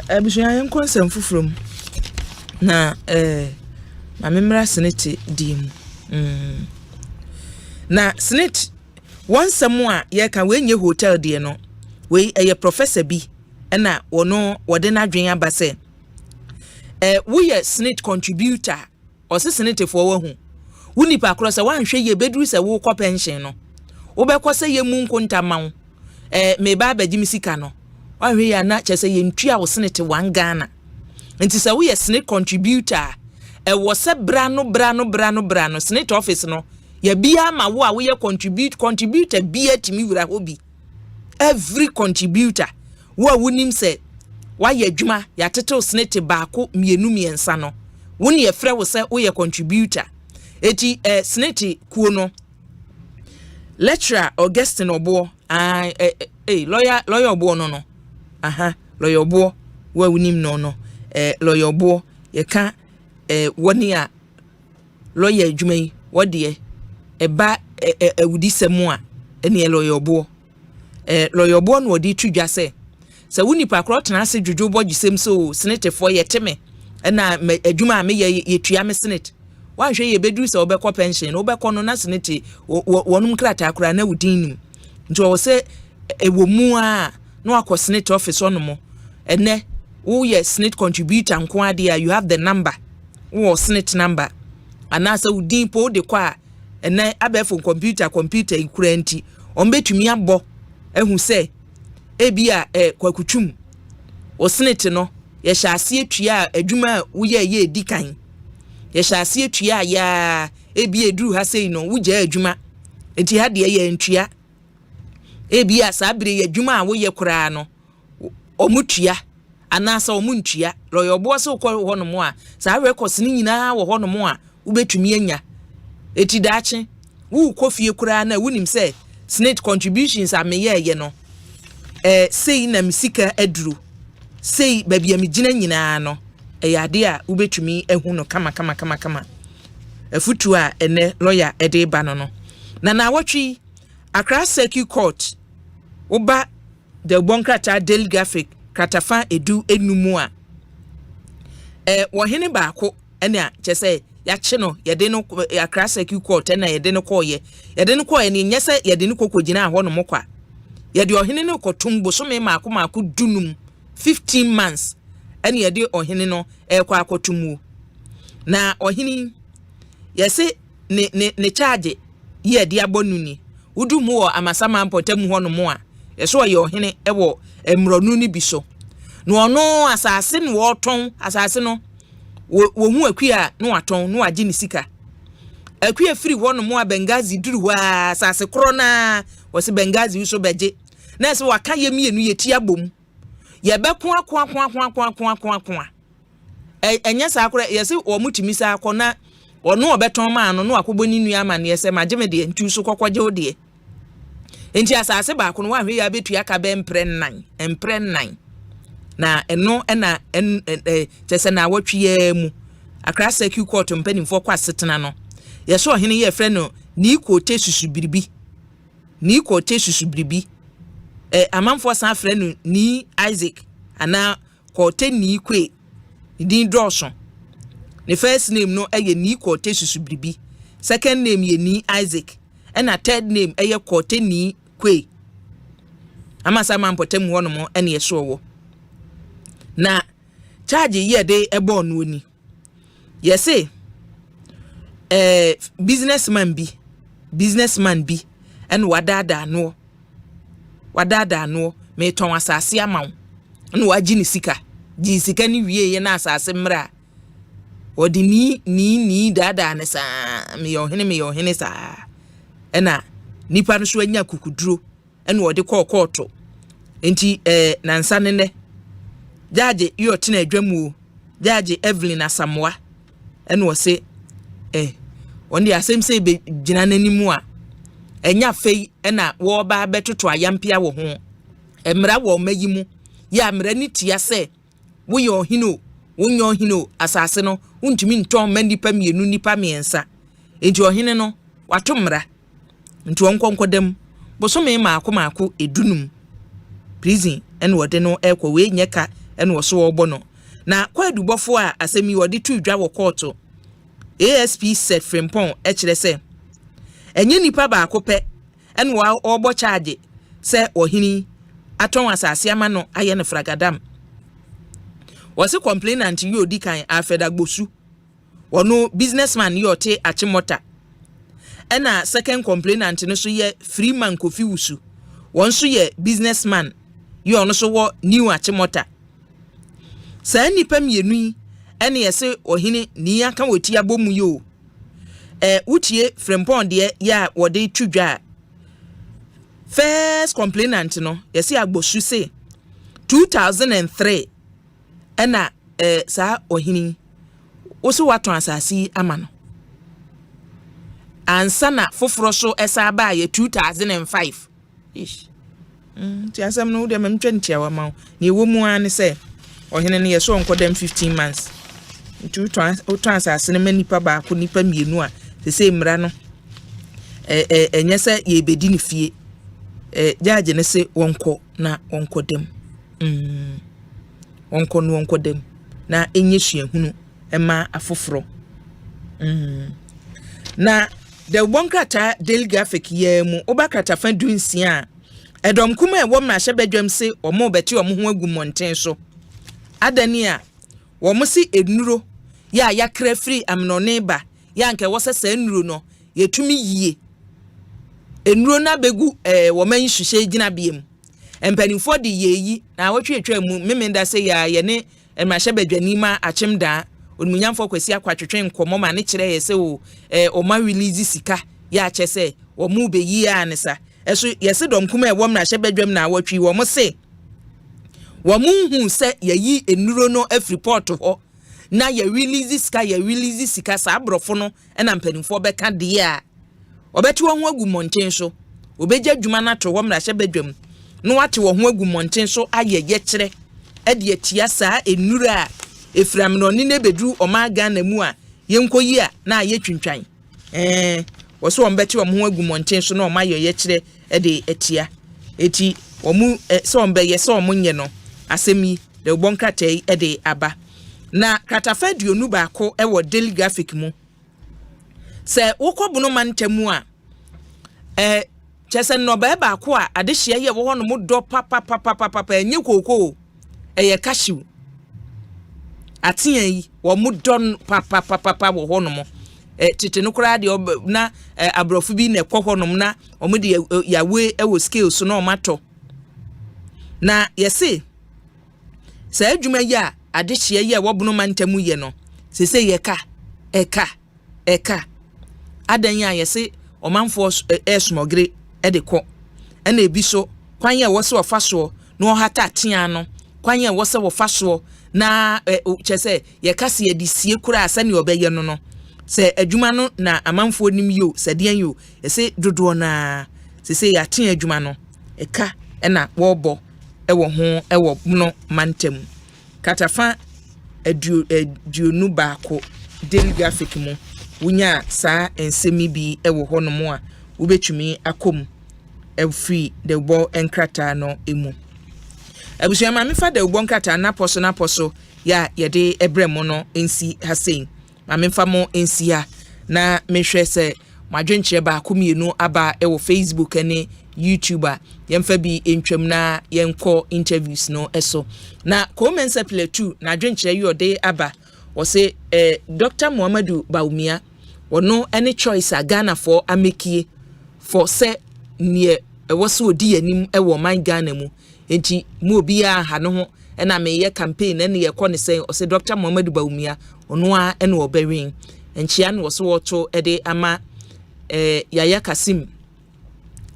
Abusua yen konsem fufuru mu. Na ma memra senate dim na senate once a ye kan we nye hotel de no we professor bi na wono wode na dwen aba se we ye senate contributor or se senate for wo hu woni pa cross wan hwe ye beduru se wo kɔ pension no wo be kɔ se ye mu nkonta ma me ba abagimi sika no wan hwe ya na kyese ye ntua wo senate wan Ghana. Nti sa we senate contributor was a brano senate office no ya bia ma wo a we contributor bia timi wura hobi every contributor wo a wonim se wa ye adwuma ya tetew senate baako mienu miensa no woni ye frɛ wo se wo ye contributor eti senate kuo no lecturer Augustine Obo lawyer Obo no lawyer Obo wo wonim no lawyer Bo ye ka woni a lawyer adwumai wode eba awudi semu a ene lawyer Bo no wodi twidwa se woni pa krotena se dwodwo bo gisem so senate for ye teme na adwuma me ye tua me senate wan hwe ye bedu se obekọ pension obekọ no na senate wonum krata akura na wudin nti o se ewomu a no akọ senate office ono mo ene who yes senate contributor nko ade you have the number who senate number anasa udin po de kwa ene abefo computer ikura nti ombetumi abo ehu se ebia kwakutum o senate no ye hyase atua adwuma wo ye edikan ye hyase atua ya ebia eduru ha sei no wo gya adwuma enti ha de ye ntua ebia sabire ye adwuma a wo ye kura no omutua anasa omuntua lawyer Bo se ukọ ho no mo a sa records ni nyina wo ho no mo a ubetumi anya eti daache wo kofie kura na wonim se senate contributions ameye no sei na misika aduru sei babia migina nyina no yade a ubetumi ehu no kama afutu a ene lawyer ede ba no na watwi Accra Circuit Court oba the bonkrata daily graphic katafa edu enumu a wo hene baako ene a kyese ya che no yede no Accra Circuit Court na yede no koye ne nyese yede no kokogina ho no mokwa yede ohene no kotum bosome maako dunum 15 months ene yede ohene no kwa akotumu na ohene yese ne charge yede abonuni udumu wo amasama mpotamu ho no mo a yeso ye ohene ewo emronu ni biso no ono asase no woton asase no wo hu akua no waton no age ni sika akua free ho no mo a Bengazi duru wa asase kro na wo se Bengazi so beje na se waka ye mienu ye ti abom ye be ko akwa enya sa akora ye se wo mutimi sa akona ono obeton ma no akoboni nua ama ne se mageme de ntu so kokwaje ode enti asase ba ko no wa hwe ya betua ka be emprennan na eno na tese na watwi ya mu Accra Circuit Court mpanimfo kwa setena no yeso ohene ye frɛ no ni kote susubiribi amanfo san frɛ no ni Isaac ana kote ni kwe din dɔɔso the first name no eye ni kote susubiribi second name ye ni Isaac and a third name eye kote ni kwe amasa mampotem ho no mo ene ye so wo na charge ye de ebo no ni ye say businessman bi en wadada no me ton asase amaw no wagi ni sika ji sika ni wie ye na asase mra odi ni dada ne sa me yo hene sa ena nipa no so anya kukuduro ena odi kɔɔto enti nansa ne judge yo tena adwamu Judge Evelyn Asamoah and was say on the same say be jinananimu a enya fei na wo ba betoto ayampia wo ho emra wo mayimu ya mra ni tia se wo yo hino wonyo hino asase no untumi nton manipa mienu nipa miensa enti ohene no wato mra nti wonkonkodem bosome maako edunum prison en wode no ekwo we nyeka en wo so ogbo no na kwadubofo a asemi wode tu dwa wo court ASP set Frimpong ekire se enye nipa baako pe en wa ogbo charge se ohini aton asase ama no aye ne fragadam wasi complainant yi odi kan afedagbosu wono businessman yi ote achimota ena second complainant no so ye Freeman Kofi Wusu won so ye businessman yi ono so wo new achimota sa nipa mienu yi ene yese ohini ni aka woti abomu yo utie Frimpong de ya wode tudwa first complainant no yese agbosu say 2003 ena sa ohini oso wato asasi amano ansana foforo so esa ba ye 2005 ish ti asam no de memtwentia wa ma ni wo mu an se ohini ne yeso onkodem 15 months oto asasi ne manipa ba ko nipa mienu a se mra no enye se ye bedi ne fie judge ne se wonko na onkodem wonko dem na enye suahunu ema afoforo na the bonkrata daily graphic ye mu obakata fa dunsia edom kuma ewo ma hye bedwam se omo beti omo ho agu monten so adani a wo mo si enuro ya yakra free amnone ba ya nke wo sesa enuro no yetumi yie enuro na begu wo man hwehye gina biem empanifo de yeyi na wotwetwa mu memenda se ya ye ne emahye badwani ma achimda onmunyamfo kwasi akwatwetwe nkomo ma ne kire ye se o ma release sika ya che se o mu be yi anesa eso ye se dom kuma e wo na hye badwam na wotwi wo mo se wo mu hu se yeyi enuro no afreport ho na ye release sika sa abrofo no na mpanifo beka de a obeti wo ho agu monten so obeja dwuma na to wo na hye badwam no wate wo ho agu monten so aye ye kire ede atia saa enura efram no ni ne bedru omaga na mu a yenkoyi a na aye twintwan wo so ombeti wo ho agu monten so na o maye ye kire ede atia eti wo mu so ombe ye so omunye no asemi de bonkratai ede aba na katafaduo nu baako wo daily graphic mu se wokobuno mantamu a chese no ba ko a adehia ye wo hono mu do papa enye koko eye cashew atian yi wo mu don papa wo hono mo tete no kura de na abrofo bi na ekọ hono na o mu de yawe ewo scale so na o mato na yese sa adwuma yi a adehia ye wo buno mantamu ye no sese ye eka adan ya yese o manfo esmogre edeko ena ebiso kwanye wo se ofaso no hata atia no kwanye wo se wo faso na chese ye kase ye disie kura asane obeye no se adwuma no na amanfo nim yo sadian yo ese dodo na se ya atia adwuma no eka ena wo bo ewo ho ewo no mantem katafa aduonu baako daily graphic mu wunya saa ensemi bi ewo hono mo a ubetumi akom free the bo enkrata no emu abusia ma mefa the bo enkrata na poso ya yede ebremo no ensi hasen ma mefa mo ensi ha na mehwe se madwenkyere ba komienu aba ewo Facebook ne YouTuber yemfa bi entwam na yenko interviews no eso na comments play 2 na adwenkyere yode aba wo se Dr. Muhammadu Baumia wono any choice a Ghana for amekie for say near was odi anim ewo man Ghana mu enti mu obi a ha no ho na me ye campaign na ye kɔ ne say o se Dr. Muhammadu Baumia ono a ene oberin enchia no so woto ede ama Yaya Kasim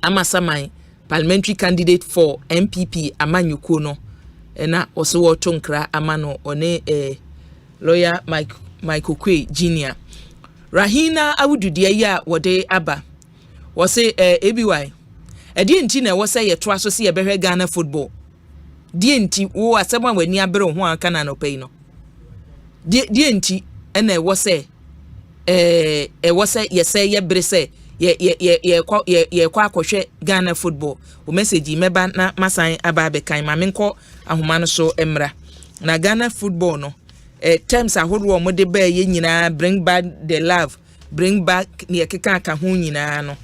ama Saman parliamentary candidate for MPP amanyuko no na o se woto nkra ama no one lawyer Michael Kwe Jr. Rahina awududia ya wode aba. Wose ABY. Edi enti na wose ye to aso se ye behwe Ghana football. Die enti wo asema wani abere ho aka na no pay no. Die enti ena wose wose ye say ye bere say ye kwa akohwe Ghana football. O message meba na masan aba bekan ma menko ahoma no so emra. Na Ghana football no terms ahodo mo de ba ye nyina bring back the love, bring back ne keka aka ho nyina no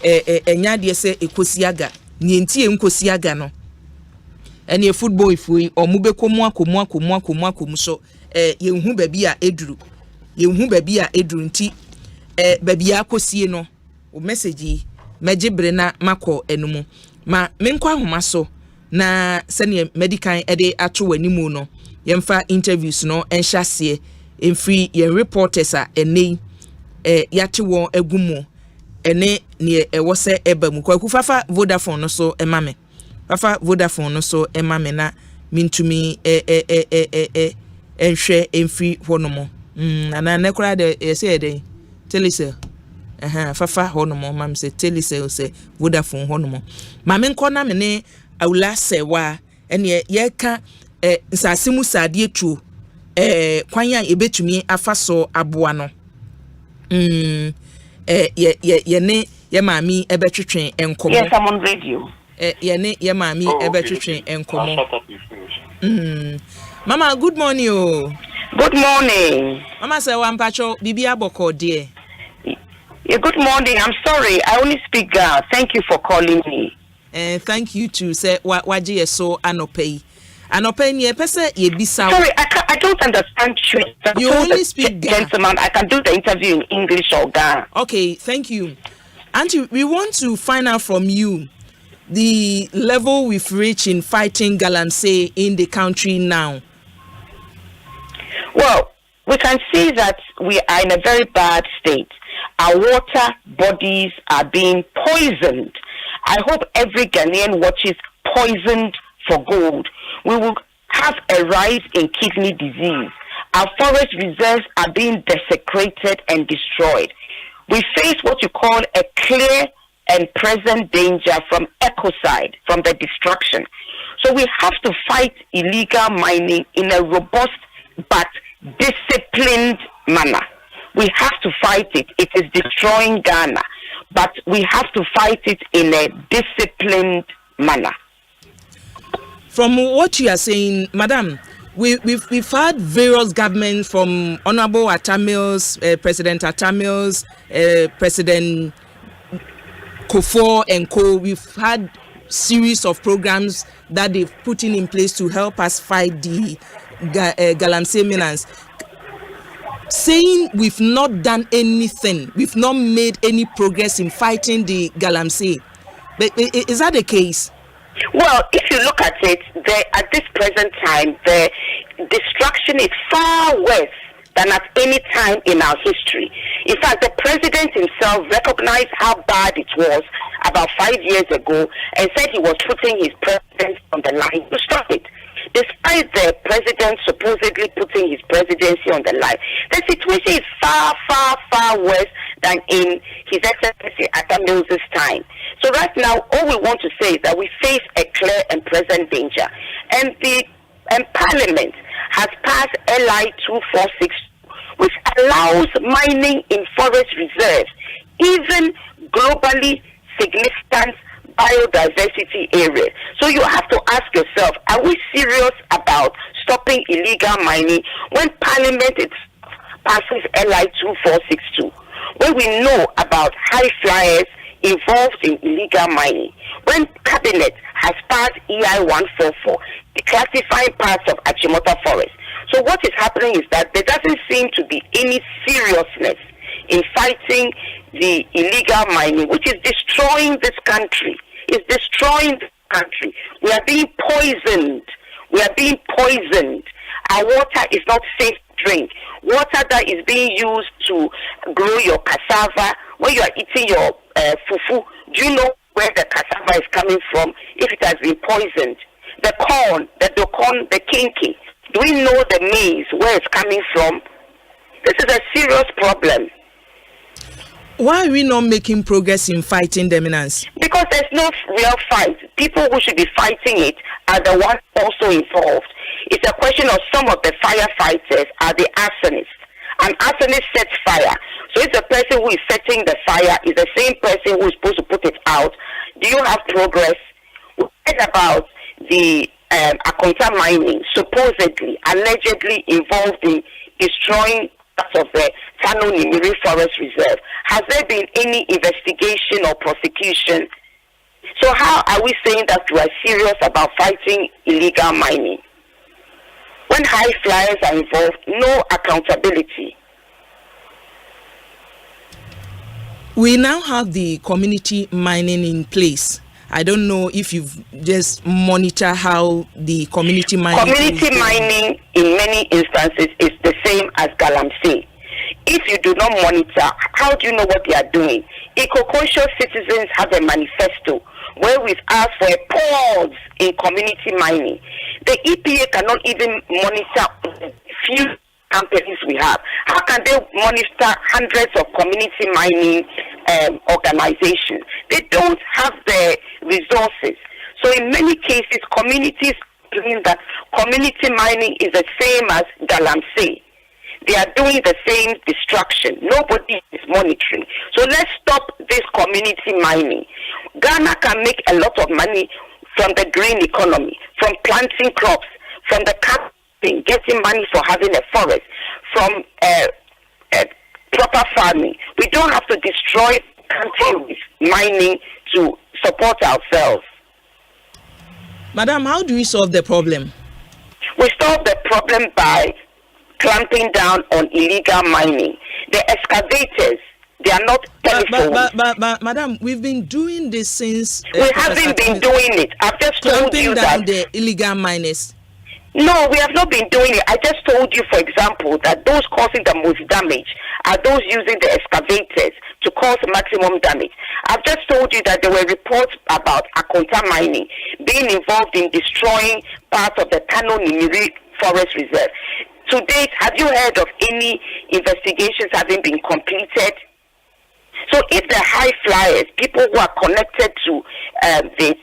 enya de se ekosiaga ne enti enkosiaga no ene football ifui omu bekomu akomu so yehu baby a eduru nti baby akosie no o message megibre na mako enumu ma menko ahoma so na sene medical ede ato wanimu no yemfa interviews no enhyase emfri ye reporters a ene yate won agumu ene ne ewose ebamu kwaku fafa Vodafone no so emame fafa Vodafone no so emame na mintumi enhwe emfri honomo ana nekura de say den telecell fafa honomo mam say telecell say Vodafone honomo mame nkona me ne awula sewa ene yeka nsasimu sadie tuo kwanya ebetumi afaso aboa no ye ne ye mami ebetwetwen enkomo. Yes, I'm on radio. Ye ne ye mami ebetwetwen enkomo. Mama, good morning oh. Good morning. Mama say wampacho bibi aboko dear. Yeah, good morning. I'm sorry. I only speak Ghana. Thank you for calling me. Thank you too. Say waje so anopei. Anopei ye pese ye bisa. Sorry, I don't understand you. You only speak Ghana. Gentleman, I can do the interview in English or Ghana. Okay, thank you. Auntie, we want to find out from you the level we've reached in fighting galamsey in the country now. Well, we can see that we are in a very bad state. Our water bodies are being poisoned. I hope every Ghanaian watches Poisoned for Gold. We will have a rise in kidney disease. Our forest reserves are being desecrated and destroyed. We face what you call a clear and present danger from ecocide, from the destruction. So we have to fight illegal mining in a robust but disciplined manner. We have to fight it. It is destroying Ghana, but we have to fight it in a disciplined manner. From what you are saying, Madam, we've had various governments from Honorable Atamils, President Atamils, President Kofo and Co. We've had series of programs that they've put in place to help us fight the galamsey miners. Saying we've not done anything, we've not made any progress in fighting the galamsey. But is that the case? Well, if you look at it, at this present time, the destruction is far worse than at any time in our history. In fact, the president himself recognized how bad it was about 5 years ago and said he was putting his presidency on the line to stop it. Despite the president supposedly putting his presidency on the line, the situation is far, far, far worse than in His Excellency Atamils' time. So right now, all we want to say is that we face a clear and present danger. And Parliament has passed LI 246, which allows mining in forest reserves, even globally significant biodiversity areas. So you have to ask yourself, are we serious about stopping illegal mining when Parliament passes LI 2462? When we know about high flyers involved in illegal mining, when Cabinet has passed EI 144, declassifying parts of Achimota Forest. So what is happening is that there doesn't seem to be any seriousness in fighting the illegal mining, which is destroying this country. It's destroying the country. We are being poisoned. We are being poisoned. Our water is not safe to drink. Water that is being used to grow your cassava. When you are eating your fufu, do you know where the cassava is coming from if it has been poisoned? The corn, the kinky, Do we know the means, where it's coming from? This is a serious problem. Why are we not making progress in fighting dominance? Because there's no real fight. People who should be fighting it are the ones also involved. It's a question of some of the firefighters are the arsonists. An arsonist sets fire. So if the person who is setting the fire is the same person who is supposed to put it out, do you have progress? We heard about the Akonta mining, supposedly, allegedly involved in destroying parts of the Tano Nimiri Forest Reserve. Has there been any investigation or prosecution? So how are we saying that we are serious about fighting illegal mining? When high flyers are involved, no accountability. We now have the community mining in place. I don't know if you've just monitor how the community mining... Community mining in many instances is the same as galamsey. If you do not monitor, how do you know what they are doing? Eco-conscious citizens have a manifesto where we've asked for a pause in community mining. The EPA cannot even monitor the few companies we have. How can they monitor hundreds of community mining organizations? They don't have the resources. So in many cases, communities claim that community mining is the same as galamsey. They are doing the same destruction. Nobody is monitoring. So let's stop this community mining. Ghana can make a lot of money from the green economy, from planting crops, from the capping, getting money for having a forest, from proper farming. We don't have to destroy the country with mining to support ourselves. Madam, how do we solve the problem? We solve the problem by clamping down on illegal mining. The excavators, they are not telephones. But Madam, we've been doing this since... we haven't been doing it. I've just told you that... the illegal miners. No, we have not been doing it. I just told you, for example, that those causing the most damage are those using the excavators to cause maximum damage. I've just told you that there were reports about Akonta mining being involved in destroying parts of the Tano Nimiri Forest Reserve. To date, have you heard of any investigations having been completed? So if the high flyers, people who are connected to the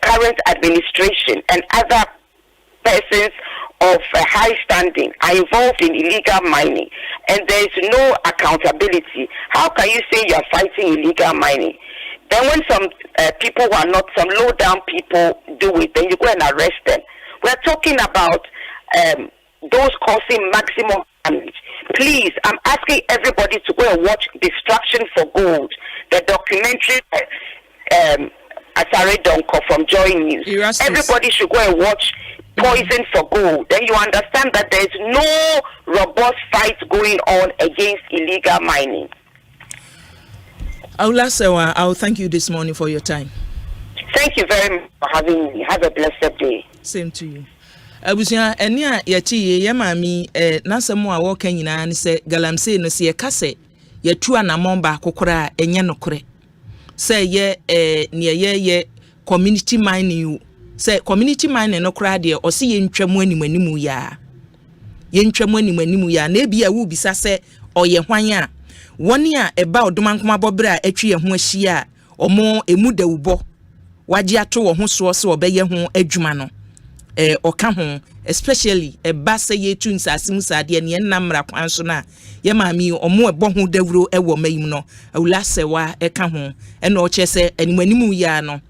current administration and other persons of high standing are involved in illegal mining and there is no accountability, how can you say you are fighting illegal mining? Then when some people who are not, some low down people do it, then you go and arrest them. We're talking about those causing maximum damage. Please, I'm asking everybody to go and watch Distraction for Gold, the documentary Asare Donko from Joy News. Everybody should go and watch Poison for Gold. Then you understand that there is no robust fight going on against illegal mining. I'll thank you this morning for your time. Thank you very much for having me. Have a blessed day. Same to you. Abusia eni a yachi ye mami nasemu a woka nyina ne se galamsey no se ye kase ye tu anamon ba kokora enye nokore se ye ye community mining se community mining no kora de o se ye ntwamu animanimu ya na ebi a wo bisa se oye hwan a woni a eba odomankoma bobra atwi ye ho ahia omo emu dawubo wagye ato wo ho so se obeye ho adwuma no oka ho especially eba se ye tu nsase sade ne namra kwan so na ye maami omo ebo ho dawuro ewo mayim no awula sewa eka ho e na o chese animanimu ya no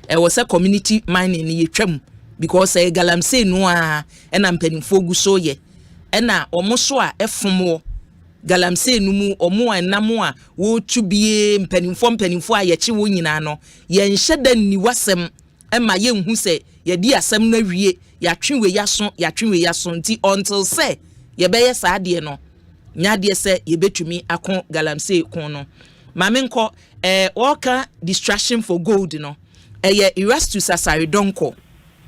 e se community mining ye twam because galamsey no a e na mpanimfo gu so ye e na omo so a efom galamsey no mu omo anamo a wo tubie mpanimfo a ye chi wo nyina no ye nheda ni wasem ema ye nhu se ye di asem na wie ya twenwe yaso nti until say ye beye saade no nyade se ye betumi akon galamsey kon no mame nko woka Distraction for Gold no ye Erastus Asare Donko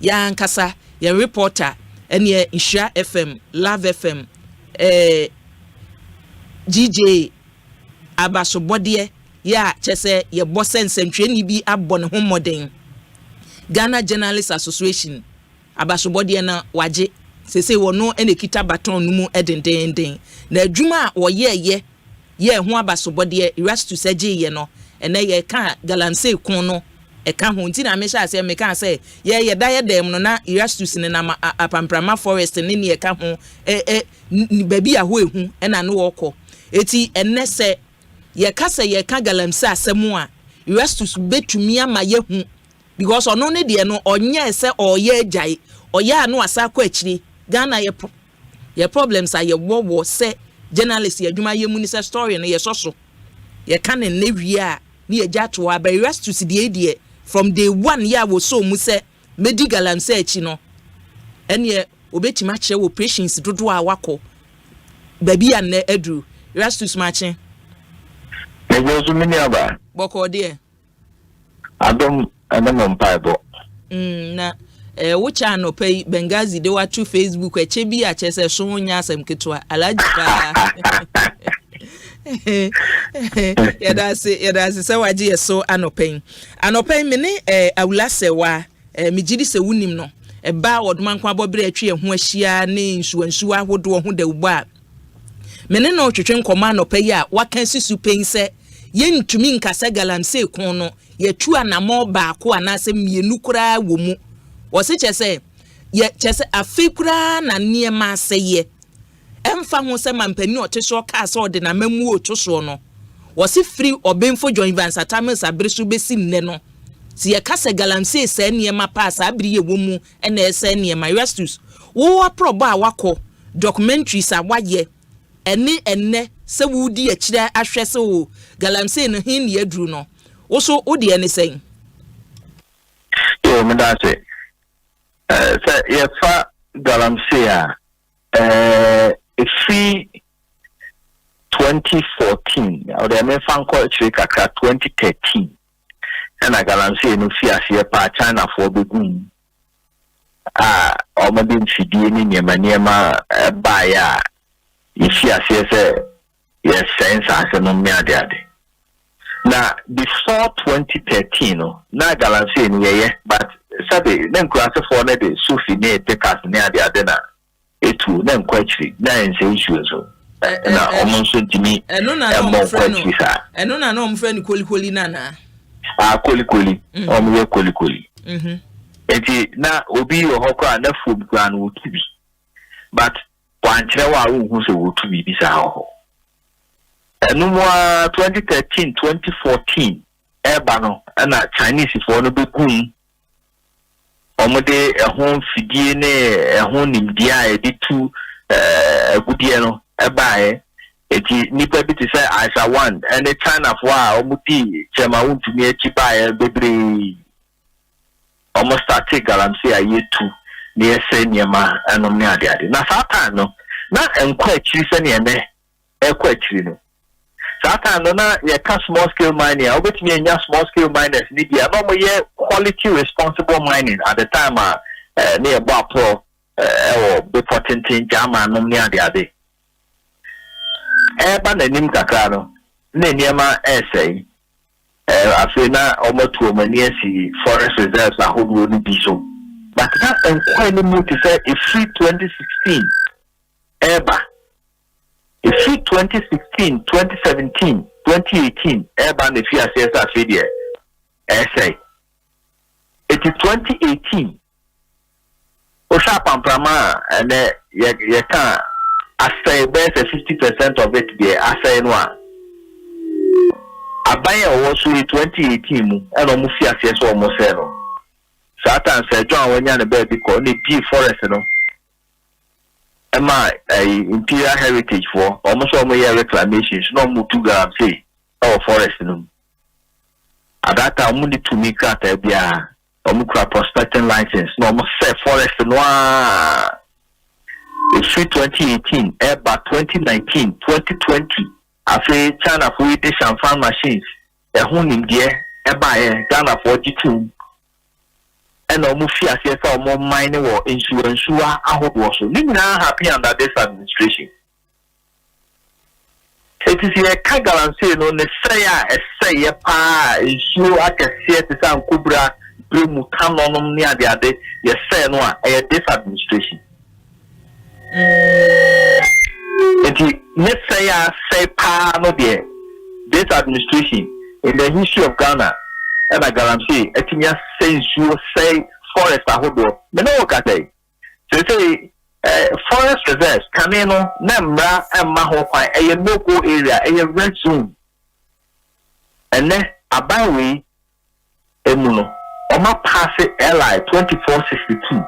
ya nkasa ye reporter ene Insha FM Love FM GJ abasobode ya chese ye bosensentwe ni bi abone homoden Ghana Journalists Association abasobode na waje sese wono ene kita baton no mu edendenden na adwuma a woye ye ho abasobode irastu saje ye no ene ye ka galamsey kun no e ka ho nti na me sha se me ka se ye da ye dem no na irastu sine na apamprama forest ne ne ye ka ho baby a ho ehu ena no woko eti enne se ye ka se ye ka galamsey asemu a irastu betumi ama ye hu because ono ne de no onye se oye agai oya no asa kwa akiri Ghana ye problems are ye wo se journalist ye adwuma ye mu ni se story no ye soso ye kan ne wi a ni ye jato aba rest to see die from day one ya wo so mu se medi galamsey achi no ene obetima kire operations dodo a wako baby an edru rest to smache e go zo mini aba boko de adom mpaibo na wucha no pay Bengazi de wa to Facebook eche bi a chese so nya asem ketwa alaji pa yada se waji yeso anopen me ne awulase wa migiri se wunim no ba odman kwa bobere atwe ho ahia ne nsuwansuwa hodo ho da ubo a me ne no twetwe nkoma anopen a wakan sisu pen se yentumi nkasa galamsey kon no yetu anamo ba ko anase mienu kura wo mu wose chese ye chese afikura na niema aseye emfa ho se mampani oteso ka se ode na mamu otoso no wose free obenfo join vans atamis abresu besi nne no si ye kase galamsey se niema pass abri ye wo mu ena ese niema restus wo aprobo a wako documentaries a waye enne se wudi akira ahwe se wo galamsey no hin ye dru no wo so odi ene sen me da se ye fa galamsey a free 2014 or the me fan call kakra 2013 and a galamsey no fi ase pa China for begun o ma bin fidie ni niema ba ya ifi ase se yes sense ase no me ade na before 2013 no na galamsey ni ye but sabe na nkurase for na de sufi ne tekas ne ade na etu na nkwachiri na ense issue so na omonso ntimi eno na no mfreni eno na no mfreni kolikoli na kolikoli omo kolikoli eti na obi wo hokwa na food gran wo tubi but wankyere wa hu se wo tubi bi sa ho eno mo 2013 2014 eba no na Chinese for no be kun omode ehon fidie ne ehon nimdia editu agudie no eba eti nipa bi te say Aisha 1 and China for omuti chema wuntumi achi ba bebre almost start galamsey ayetu ne ese niema anom ne ade na satan no na enkwa achiri se ne eme ekwa achiri no satan no na ye ka small scale mining obetumi anya small scale miners ni dia no mo ye quality responsible mining at the time near Bapo or Bepotentin Jama no near the other. Eba na nim kakano, ne niema essay. Afina almost to many forest reserves are who will be so. But that and quite a move to say if free 2016 Eba. If free 2016, 2017, 2018, Eba and the fear says that essay. It is 2018. Osha Pamprama and ye can assay best 50% of it be assay one. Abaya was 2018 and almost yes almost zero. Satan said John when you're the baby call the P forest no. Am I imperial heritage for almost all my reclamations no more to say our forest no. At that time only to me cut a omukra prospecting license no almost say forest noir. It's 2018 eba 2019 2020 after China for the champagne machines a honing dear eba Ghana for G2 and almost fear or more mining or insurance I hope also now happy under this administration. It is a Kagalan no necessary say a pa issue I can see it is Kubra Mutanom near the other, yes, say no, a this administration. Let's say pa no there. This administration in the history of Ghana, and I guarantee etinya say you say forest ahodo. Me no ka say. So say forest reserves kaneno na mra emma ho kwan eye local area eye red zone. And then abawe emuno oma pass LI 2462.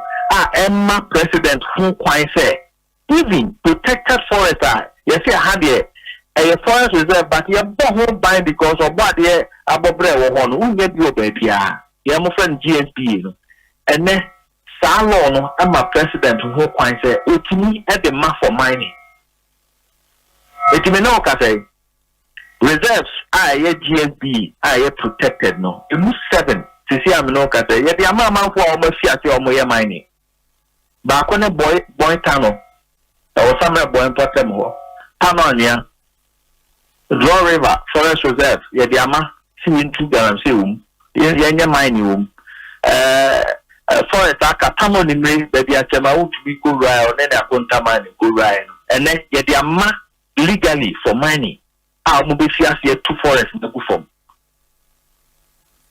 Emma president who kwan say even protected forest you see had a forest reserve but you don't buy because of what they abobre wo no unye bi obabi a ya mo friend GSP no and then salon no Emma president who kwan say otimi e de ma for mining etimi no ka say reserves ye GSP ye protected no emu 7 sisi am no ka say ye de ama manfo a o ma fiase o mo ye mining ba ko ne boy tano o samre boy potem ho Tanonia, Draw River Forest Reserve, Yadiama, into Garamseum, Yanya Minium, Forest Akatamo in May, baby Atema to be good rye or then a contamin good rye, and then Yadiama legally for mining. I'll be fierce yet to forest in the Gufom.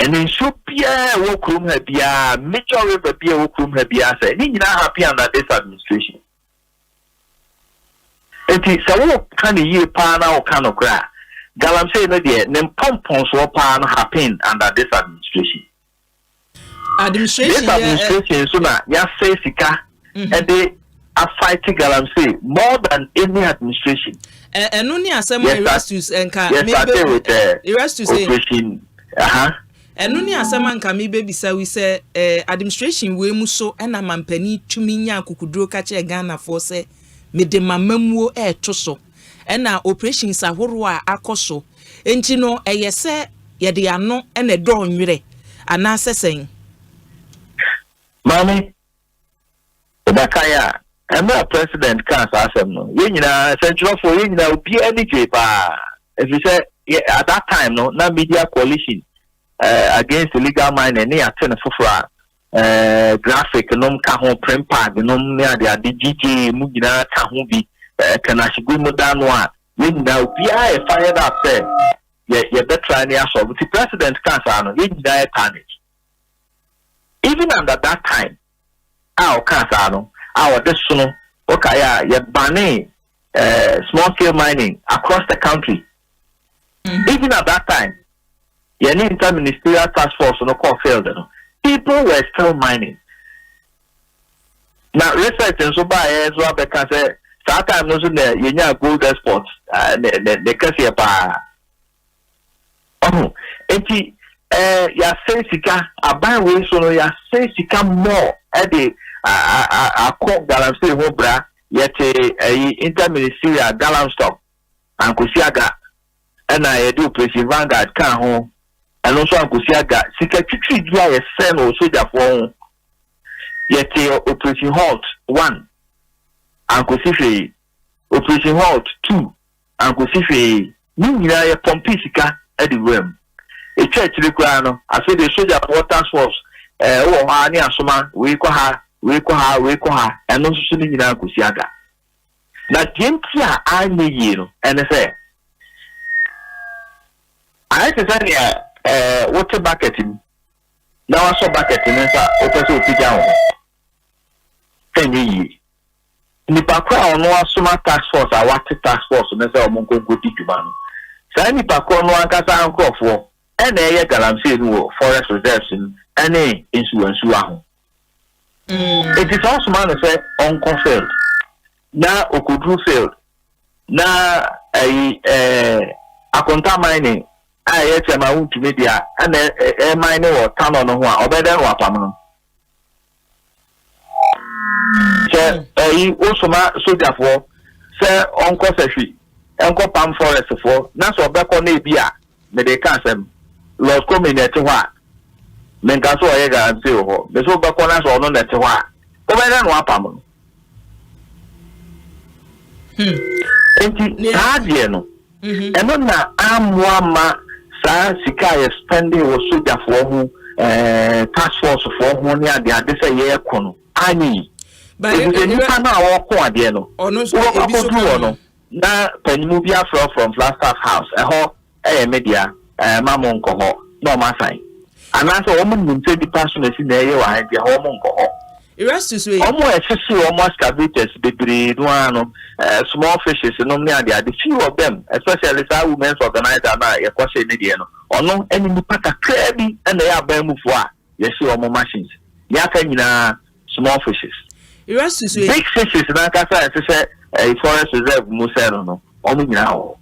And in Shopia, Wokum Habia, Mitchell River Beer Wokum Habia, said, You're not happy under this administration. Enti sawo kan yi pa na o kan okra galam say no de nem pompons wo pa no happen under this administration this administration so na ya say sika and they are fighting galam say more than any administration enu ni asem Erastus enka Erastus say enu ni asem anka me be bisa we say administration we mu so na mampani tumi nya akukuduro ka che Ghana for say me de mamamuo to so na operations ahoro a akoso enti no eyese ye de ano na do nwere ana sesen mami obakaya emma president kan asem no ye nyina central for ye nyina obi ani pa if you say at that time no na media coalition against illegal mining na atene fofora graphic nom ka ho print pad nom ne ade DJ mu gina ka ho bi kana shigu mu dano a when now we are fired up say ye better ni aso the president can say no ye gina panic even under that time our can say no our this no okay ye banning small scale mining across the country even at that time ye ni interministerial task force no call failed no people were still mining. Now research and so by as well because that time no so you nya gold exports the kasi pa. Oh, enti ya say sika aban we so no ya say sika more e dey akọ galamsey ho bra yet interministerial galam stock and kusiaga na ye do president Vanguard kan ho. And also Ankusiaga, secretary dia ye send o soldier for yet operation halt 1 Ankusife operation halt 2 Ankusife ni nyina ye pompisika at the realm a church require I say the soldier water force o ha ni asoma we ko ha and also so ni nyina Ankusiaga na genti a anye yi no and say I say water bucket now I saw bucket in answer also pick down. Penny nipa kwa no asoma task force a water task force na say omonko godi djuma no. Say nipa kwa no ankasa ankofo e na eye galamsey no forest reserves any insurance ho. It is also man say onko failed. Na okudru failed. Na akonta mining I yet my own to media and a minor or town on one or better what I'm on. Also, my soldier for Sir Uncle Sefi, Uncle Palm Forest for Nassau back on a beer, but they can't say, Lord coming at what? Mencaso Ega and Silver, the so back on us or not at what? Or better what I'm on. And then I'm one. Sika spending was soldier for who task force for who near the say ye kono ani But nipa na awoko ade no ono so ebi so no na panimu bi afro from Flagstaff House media mamon ko ho no masan anaso omo nimse di passion esi na eye wa ha dia omo nko ho Erastus we omo esisi omo excavators bebre no ano small fishes no me ade few of them especially sa women's organizer na ye kwose ne die no ono eni nipa kakra bi na ya ban mu fo a ye si omo machines ya ka nyina small fishes Erastus we big fishes na kasa se forest reserve mu se no omo nyina ho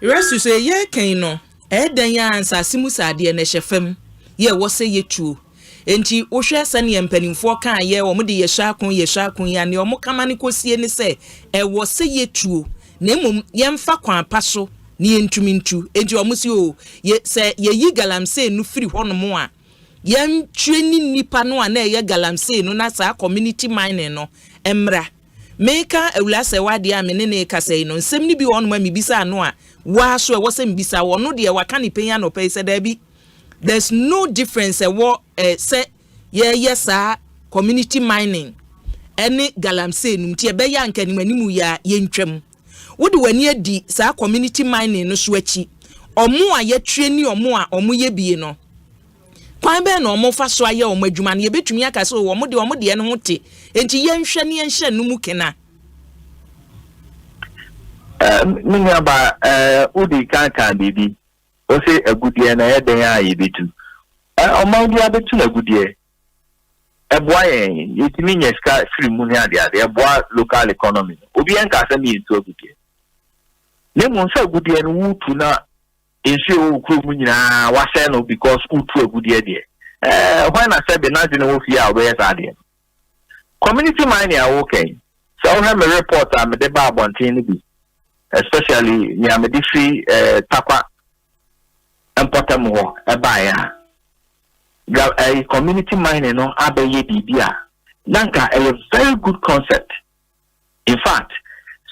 Erastus we ye kan no dan ya ansase mu sade na hyefam ye wo se ye tuo enti wo hwe sane empanimfo kan ye wo mo de ye hyakon ya ne omo kamane kosie ne se wo se ye tuo na mum ye mfa kwan paso ne yentumi ntu enti omo si o ye se ye yi galamsey no firi hono a ye ntwe ni nipa no a na ye galamsey no na sa community mining no emra meka awula se wade a mene ne kasei no nsem ni bi hono ma mibisa no a wa so wo se mibisa wo no de waka ni penya no pay se da bi. There's no difference what say yes community mining any galamsey nti e be ya nka ni manimu ya yentwam wo de wani adi sa community mining no so achi omo a ye twe ni omo a omo ye bie no kwan be na omo fa so aye omo adwuma ne ye betumi aka so omo de no hote enti yenhwe ne yenhye no mu kena minya ba udi kan bibi o se agudie na yeden ya yibitu omandi abetu na agudie eboa yen yetimi nyeska free mu ne ade eboa local economy obi en ka se mi ntu agudie ne mu nse agudie no wutu na ense o kru mu nyina wa se no because utu agudie de why na se be na de no fi a we ade community mining are okay so I have a report am de ba abontin bi especially ni am de free takwa important wo ebaya a community mining no abaye bibia nanka a very good concept. In fact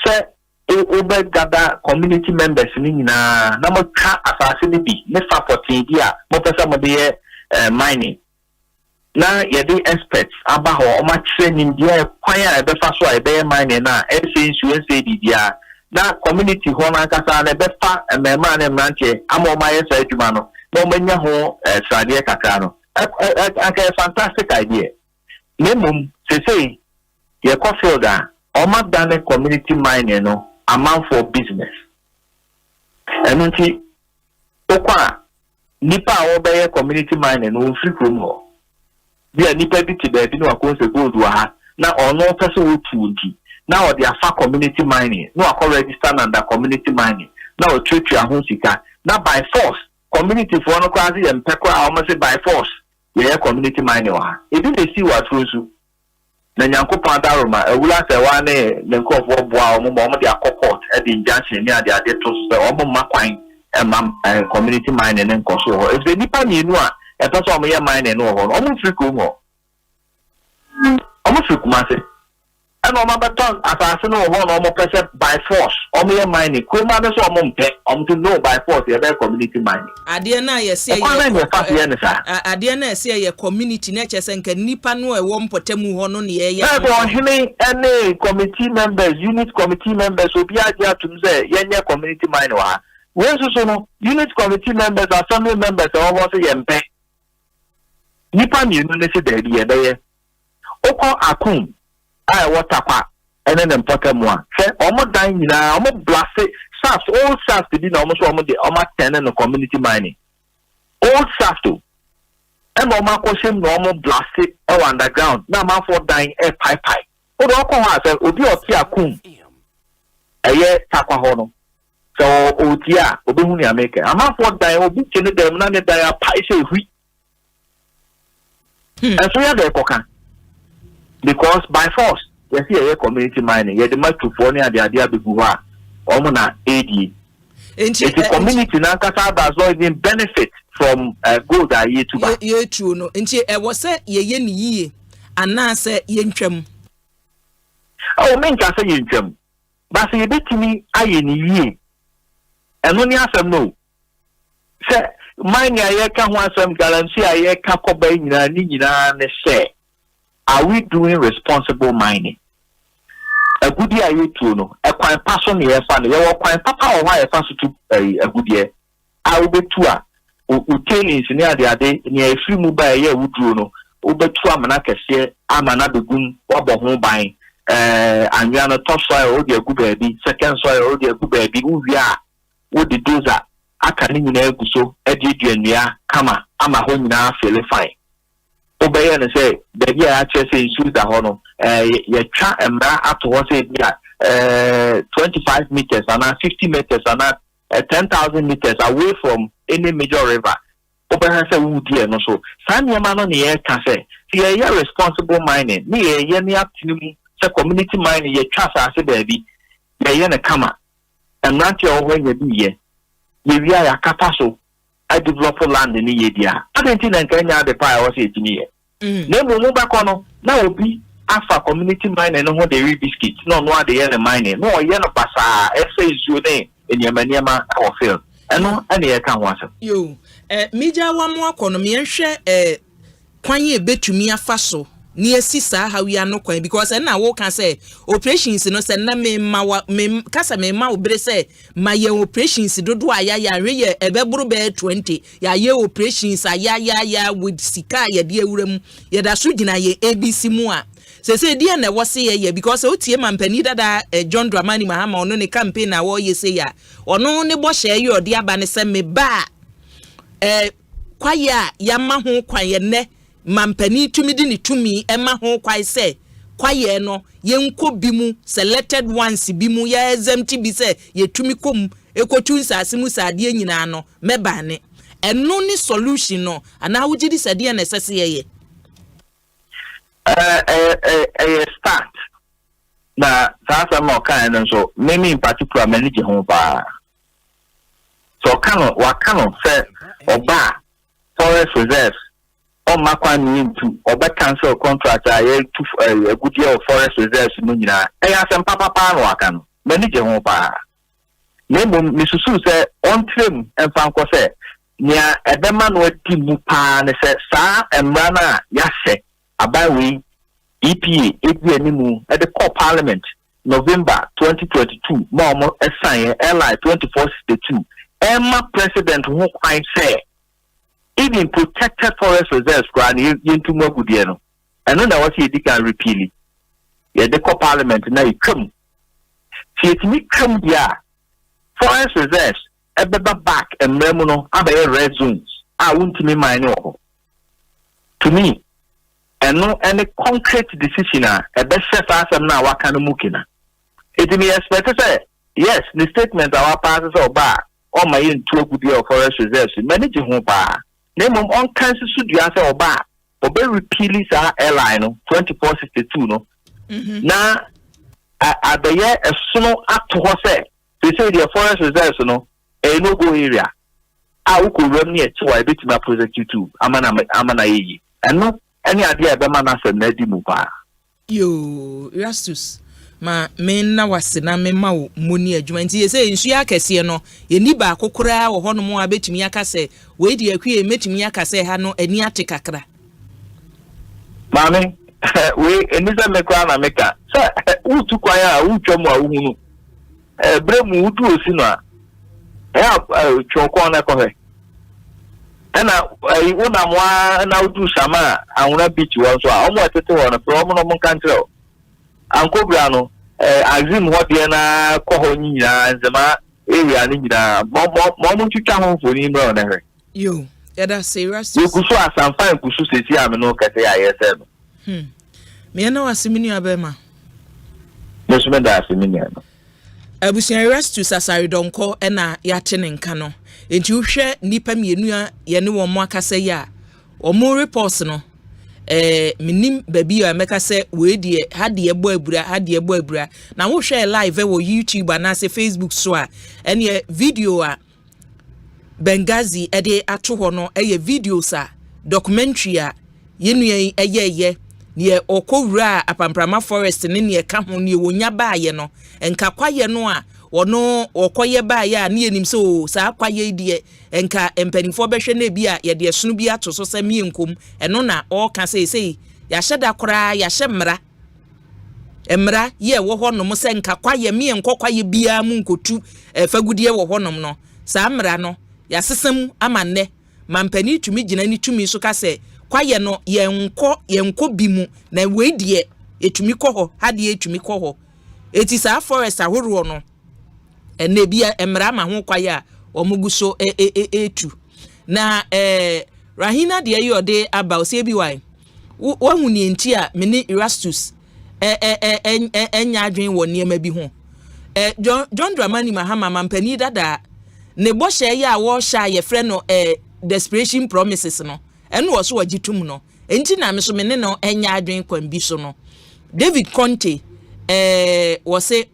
say over gather community members ni na mo ka asase ni bi ne supporting dia mo pesa mo de mining na ye dey experts aba ho o ma training dia kwan a ebe fa so a ebe mining na insurance bibia na community ho na kasa na befa emema na mranche amoma yesa adwuma no no manya ho srade kakra no a fantastic idea nemum say ye field a o ma dane community mining no amount for business enunti okwa nipa a obeye community mining no free promo bia nipa bi tibe bi no akonse gold wa ha na ono pese wo tuunti now they are far community mining. No, I call register under community mining. Now treat your home sika. Now by force, community for no quasi and pekwa almost say by force. Yeah, community mining. If they see what through you, then yanko pandaroma. Ula se wane lenko of boa omo dia court at the injunction near the adetos omo makwine and community mining and koso. If the nipa ni nua, e person omo ye mining no ho. Omo friku mo. Omo friku ma se. And on my baton, as I know, one almost by force. Only mining. Could man so to know by force, your community mining. I dear na ye say I dear na say your community nature and can nipa no a one potemu hono ye. Any committee members, unit committee members will be idea to say, yeah, community mining. When so unit committee members are family members, almost a yempe. Nipa ni no say there. Oko akum. I water and then important one. Say almost dying now, almost blasted SAFs, all SAFs to be almost almost 10 in the community mining. All SAFs too. And almost normal blasted underground. Now man for dying a pipe. Odo ko ha say obi oti akum. Eye takwa hono. So otia obi hu ni ameke. Ama for dying obi chene dem na ne dying pipe say hui. And so ya dey koka. Because by force, you see a community mining, you the microphone and the idea be buha, omuna AD. It's a community now does not even benefit from gold that year to buy. Ye true no. Inchi was say ye ni and now say yenchum. Oh, men can say yenchum. But say bet me I ye. And only answer no. Say mine ya can want some guarantee I can't combine ni ne say. Are we doing responsible mining? agudi aye tu no e kwan paso ne ye fa no ye wo kwan papa o ha ye fa so tu agudi e a obetu a o tennis ne ade ne efiri mu ba ye wuduro no obetu amana kese amana begun wabo ho ban anwia no top soil o de agu baabi second soil o de agu baabi uwi a wo de doza aka ne nyina aguso e de duanua kama ama ho nyina feel fine obeye ne say baabi a chese insu da ho no ye twa emra ato ho say bia 25 meters and 50 meters and 10,000 meters away from any major river obeye say wudi e no so sanyema no ne ye ka say ye responsible mining me ye ne atinu the community mine ye trust as a baby ye na kama and not your when you be ye we are capaso I develop land in ye dia I don't think Kenya the pie was it me name mo back on now be afa community mine and no dey biscuit no dey the mining no ye no pasa say you dey in your maniama or field and no any can want yo meja wa mo akono me nhwe kwan ye betumi afa so ni asisa how we are no kwan because na wo can say operations no say na me kasa me ma obre say ma ye operations dodo aya ya ye ebeburu be 20 ya ye operations aya with sika ye de awuram ye da so gina ye ABC mu a say dia na wo say ye because o tie mampani dada John Dramani Mahama ono ne campaign na wo ye say ya ono ne bo hye ye ode aba ne say me ba kwaya ya ma ho kwan ye ne mampani tumi di ni tumi ema ho kwai se kwaye no yenko bimu selected ones bimu ya exempt bi se ye tumi kom ekotu nsase mu sade nyina no meba ne eno ni solution no ana wugidi sade na sese ye start na sasa mo kan no so me in particular manage ho ba so kano say oba forest reserve on makwani into oba cancel contract aye to a good year of forest reserves no nyina Asempa papa no aka no manage ho ba nemo misusu say on trim enfanko say nia edema no ati mu pa ne say sa emra na ya hye abawi EPA animu at the core parliament November 2022 mo assign LI 2462 Emma president who quite say even protected forest reserves grand into Mogudie no and no was he can repeal it yeah the core parliament now you come see it me come there forest reserves ebeba back and memono abaye red zones I won't me mine to me and no any concrete decision a best set asem na waka no mukina it me expect say yes the statement our passes or bar or my into Ogudie of forest reserves manage ho pa name on council should you answer or bar or be repealing sa airline 2462 no na at the year a snow up to say they say the forest reserves no a no go area I could run near to I bit my prosecute amana ye and no any idea be man as nedi mu pa yo Rastus ma me na wase na me ma wo moni adwuma nti ye say nsu akese no ye ni ba kokora wo hono mo abetumi akase we di akwie metumi akase ha no ani ate kakra mame we eniza mekwa na meka so utu kwa ya utwam a wuhunu bremu utu osi no a chonko na ko he ana una mwa na utu sama anwura beach wo so a omo atete wo no pro mo no mo kantreo ankobra no azim ho de na ko ho nyina nzema area ni nyina mo twitwa ho foni mra na hwe yo yada serious we kuso asamfa kuso sesi ame no kase ya yese no me na wasimini abema mesume da asimini no abusian Rastus asari donko na ya tene nka no enti uhwe nipa mienu a ye ne wo mo akasa ya o mo report no minim baby o meka se we die hade ebo abura na wo hwe live wo YouTube na se Facebook so a ene video a Benghazi ede ato ho no eye videos a documentary a yenu eye ne okowura apamprama forest ne ne ka ho ne wonya baaye no enka kwaye no a wono okoye baaye a ne enim so sa kwaye die enka empanifo behwe na bi a ye de sunu bi ato so sa mienkom eno na o ka sei ya hyeda kora ya hye mra emra ye wo honom se nka kwaye me enkokwaye bia mu nkotu fagudie wo honom no saa mra no ya sesam amanne mampani tumi gina ni tumi so ka se kwaye no yenko bi mu na weidie etumi koho hade etumi koho eti saa forest ahoro no ene bia emra ma ho kwaye a omuguso etu na Rahina de yode aba osie bi wan wahu ni enti a meni Erastus enya adwen wo niema bi ho John Dramani Mahama mampani dada ne bo hye ya wo hya ye frɛ no desperation promises no eno wo so wagitum no enti na me so me ne no enya adwen kwan bi so no David Conte wo se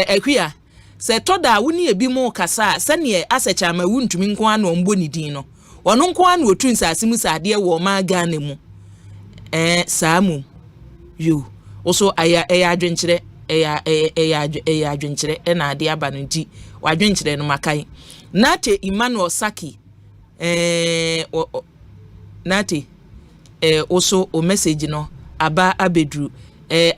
Akua se toda woni ebi mu kasa sane asecha ma wuntumi nko an ombo ni din no ono nko an otu nsase mu sade wo ma Ghana mu saamu yo oso aya adwenkyere aya adwenkyere na ade aba no nti wadwenkyere no makai Nate Emmanuel Saki Nate oso o message no aba abedru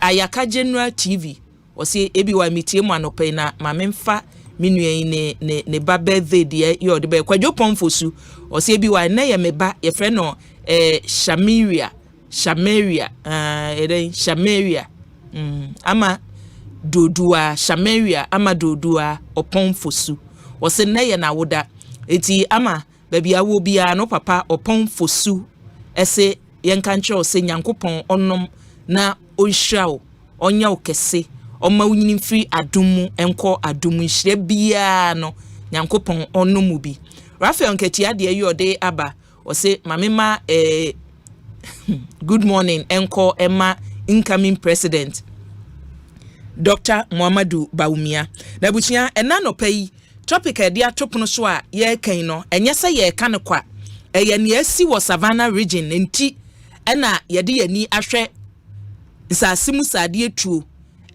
Ayaka General TV osi ebi wa mitie mu anopai na mamemfa minua ne ba birthday de ye ode be kwadwo pomfosu osi ebi wa na ye meba ye frɛ no Shamaria ama dodua Shamaria ama dodua opomfosu osi na ye na woda eti ama baby awo bia no papa opomfosu ese yenka nkyɛ ose nyankopɔn onom na onhrawo onya okese Oma wunyini mfiri adumu enko adumu nhire bia no nyankopon onomu bi Rafael Nketia de yode aba o se mamema good morning enko Emma incoming president Dr. Muhammadu Baumia na buchia enanopa yi topic e dia topono so a ye kan no enye se ye ka ne kwa eye ne asi wo Savannah region enti ena ye de yani ahwe nsasimu sade etuo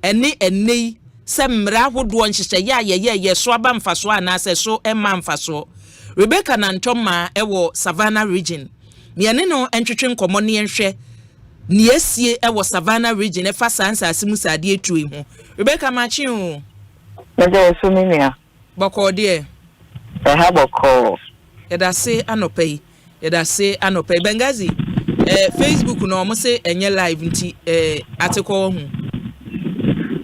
ene semra hodo nhyehyɛ ye so aba mfaso anase so emma mfaso Rebecca Nantoma ewo Savannah region miane no entwetwe nkomo ne nhwɛ ne asie ewo Savannah region e fa sansa asimu sade etuo ho Rebecca machi o meje so minia boko de ha boko yeda se anopai Bengazi Facebook no mo se enye live nti article ho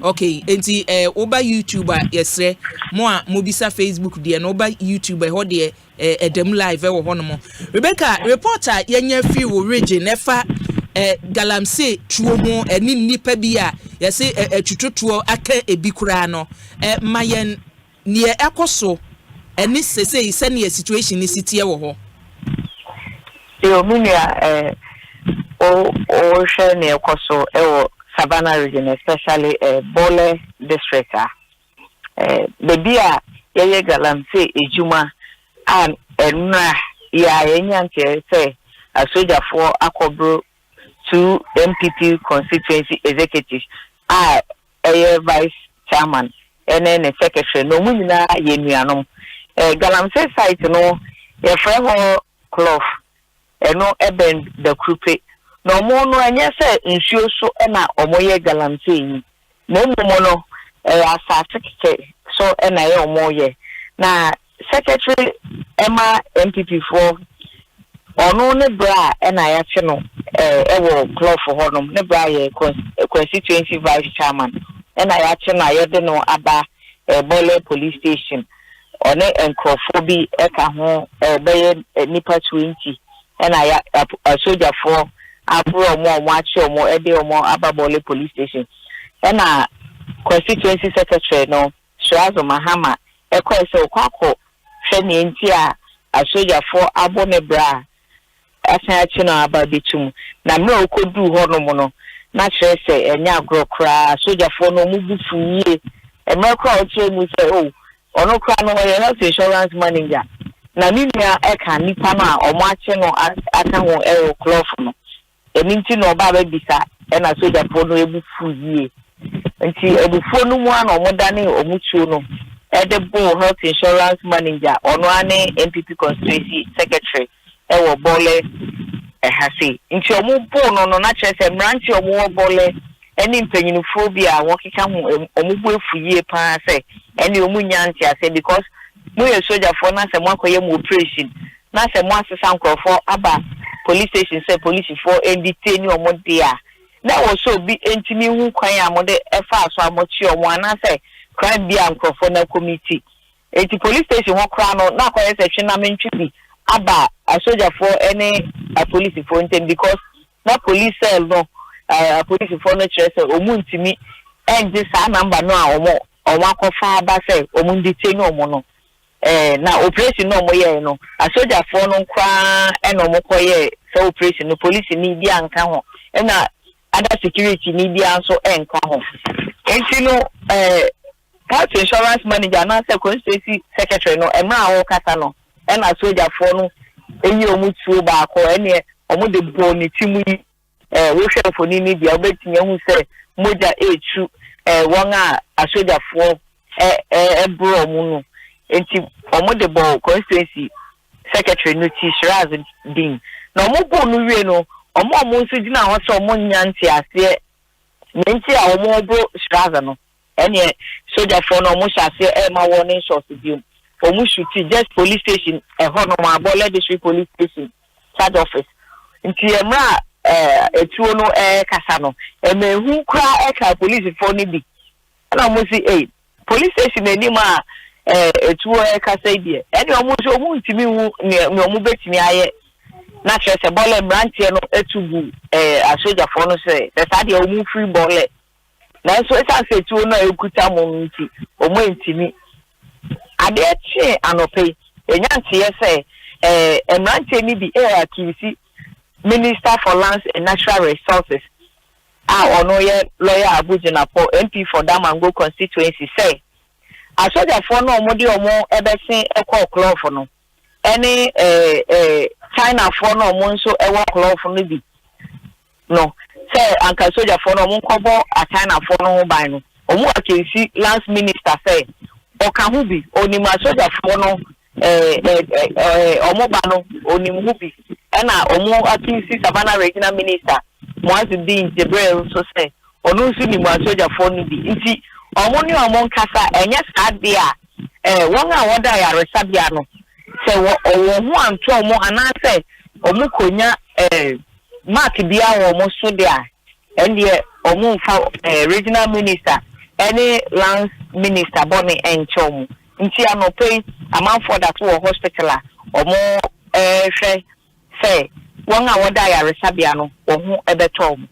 okay enti oba YouTuber yesre mo a mobisa Facebook de no oba YouTuber ho de edem live wo hono mo Rebecca reporter yenya fi wo region efa galamse tuo ho eni nipa bi a yese tututuo aka ebi kura no mayen ne ekoso eni sese ise ne situation ni sitie wo ho yo minia o share ne ekoso ewo Savannah region, especially Bole district. The beer, ye galamse, ejuma, and ya yenyanke say a soldier for Akobro 2 MPP constituency executives, a vice chairman, and then a secretary, no munina yenuanum. Galamse site no, a friend cloth, and no eben the croupe. No more no anya say nsuo so na omoye galamse yi no mo no asase so na ye omoye na secretary Emma MPP for ono ne bra na ya che no ewo club for honom ne bra ye constituency vice chairman na ya che na ye de no aba Bole police station one encrophobia ka ho be nipa 20 na ya soldier for abro mo achi omo ede omo Ababole police station na constituency secretary no Shoazo Mahama ekose okwako hwe ne enti a asoja for abone bra asan achi no ababetum na mra okodu ho no mo no na kire se enya agro kra asoja for no mu bufu yie emra kra o che mu se o ono kra no ye health insurance manager na minia eka nipa na omo achi no aka ho e cloth no eminti no ba bisa na soja for no ebufu yie nti ebufu no mu ana omodane omutuo no Edebo health insurance manager ono ane MPP constituency secretary ewo Bole ehase nti omo bo no na kyerɛ mranti omo bole eni mpanyinfo bi a wɔkeka ho omo bo efuye pa sɛ eni omo nyanti ase because mo ye soldier for na sɛ mo akoye mo operation na sɛ mo asesa nkrofo aba police station sɛ police for detain omo dia na wo so bi entimi hu kwan a mo de efa aso amochi omo ana sɛ crime bi nkrofo na committee eti police station ho kra no na akoye sɛ hwe na mentwi bi aba a soldier for any a police for ntem because na police cell no a police for no chere say omu ntimi enje sa number no a omo akofa aba say omu detain omo no na operation no omo ye no a soldier for no kwa e no omo koye say operation no police ni bi anka ho na other security ni bi anso enka ho enti no health insurance manager na say constituency secretary no emra awo kata no and a soldier for no eyi omutuo ba ko ene omo de bo ni timu yi we hwe for ni dia obetime hu se moja echu won a soldier for bro omo no enti omo de bo constituency secretary no ti Shiraz din na omo bo no wie no omo nso gina ho se omo nyanti ase nti a omo bro Shiraz no ene soldier for no omo shase ma warning shots bi Omushuti just police station Hono Bole district police station charge office nti emra etuo no kasano hu kra eka police for ni bi na mo si police station eni ma etuo kasa bi eni omu ntimi hu ni omu betimi aye na chese bole branche no etubu asoja for no say the side omu free bole na so esa se etuo no ekuta mo nti omu ntimi adeche anope enyanti yese emrante ni bi akivisi Minister for Lands and Natural Resources ono ye lawyer Abuja na for MP for Damango constituency say asoja for no omodi omo ebesin ekọ club no any China for no omo nso ewo club no bi no say anka soja for no omo nkobo a China for no ho ban no omo akivisi lands minister say Okahubi onima soja for no omo bano onim hubi na omo akisi Savannah regional minister Muazudin Jibril so say onu su ni soja for no bi nti omo ni omo nkasa enye sade a won a woda ya resabia no say owo hu anto omo ana say omo konya mark bia wo omo so de a ende omo fa regional minister any lands minister Bonnie and Chom. Nti anope amanfo that wo hospital omo say won a woda ya resabia no wo hu ebetom.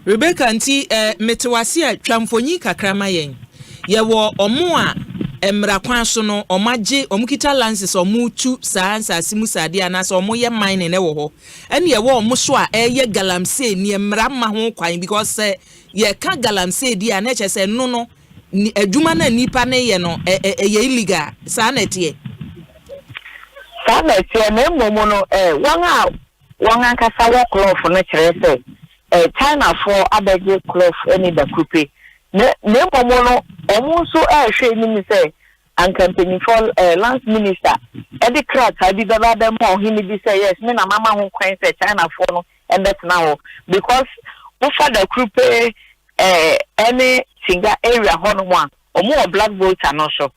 Rebecca nti metewase a twamfonyi kakrama yen. Ye wo omo a emra kwan so no omagye omukita lances omutu saansa asimu sade anasa omo ye mine ne wo ho. Ene ye wo omo so a eye galamse ni emra ma ho kwan because ye ka galamse di a na chese no adwuma na nipa ne ye no ye illegal sa na tie na momo no won ankasa wo club no kire say China for abege club any da kupe na momo no omo so hwe ni mi say an campaign for lands minister e de crack abi baba dem ho hini bi say yes me na mama ho kwan say China for no and that now because wo father kupe any singa area hono one omo black voter no so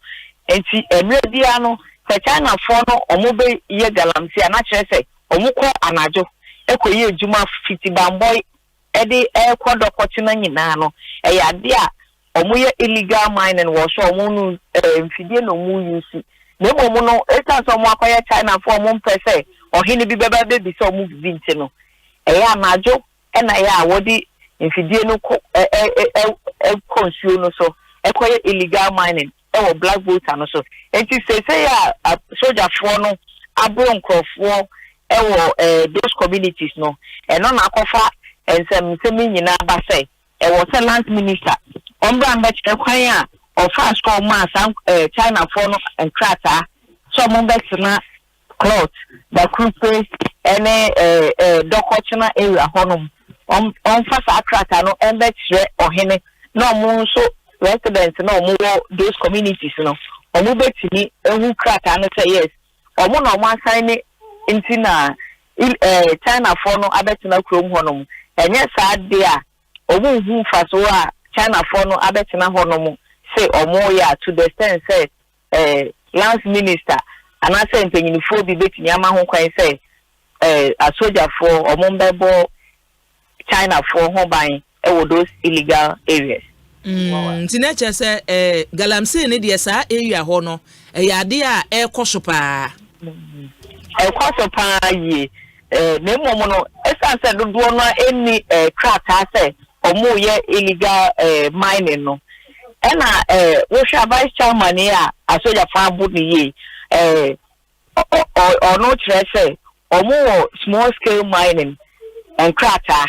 enti emre bia no se China for no omo be ye galamsi ana kire say omo ko anajo ekoye ejuma 50 bamboy e de kodokoti na nyina no ya de a omo ye illegal mining wo so omo no mfidie no mu use na omo no eta so omo akoye China for omo mpese ohini bi beba be bi so omo vinti no ya anajo na ya wodi mfidie no consume no so ekoye illegal mining e black voter no so enti say ya soldier for no abro nkrofo those communities no no na akofa ensem nyina ba say was a land minister ombra mbach ekwan a ofa school ma China for no enkrata so mo na cloth the group any dokochina area honum on fasa akrata no embechre ohene no mo so residents no mo those communities no omo betimi ehu krata no say yes omo no mo assign inti na China for no abetina krom honom enye saa de a omu hu fa so a China for no abetina honom say omo ya to the extent say lance minister and I say mpanyinfo bi betini ama ho kwan say a soldier for omo bebo China for ho ban those illegal areas. Tinacha say galamsey ne de saa area ho no ya de a ekoso pa ekoso pa ye ne momo no esa say do no any krata say omo ye illegal mining no ena we sha vice chairman ya asoja fa bu ni ye or no say omo small scale mining and krata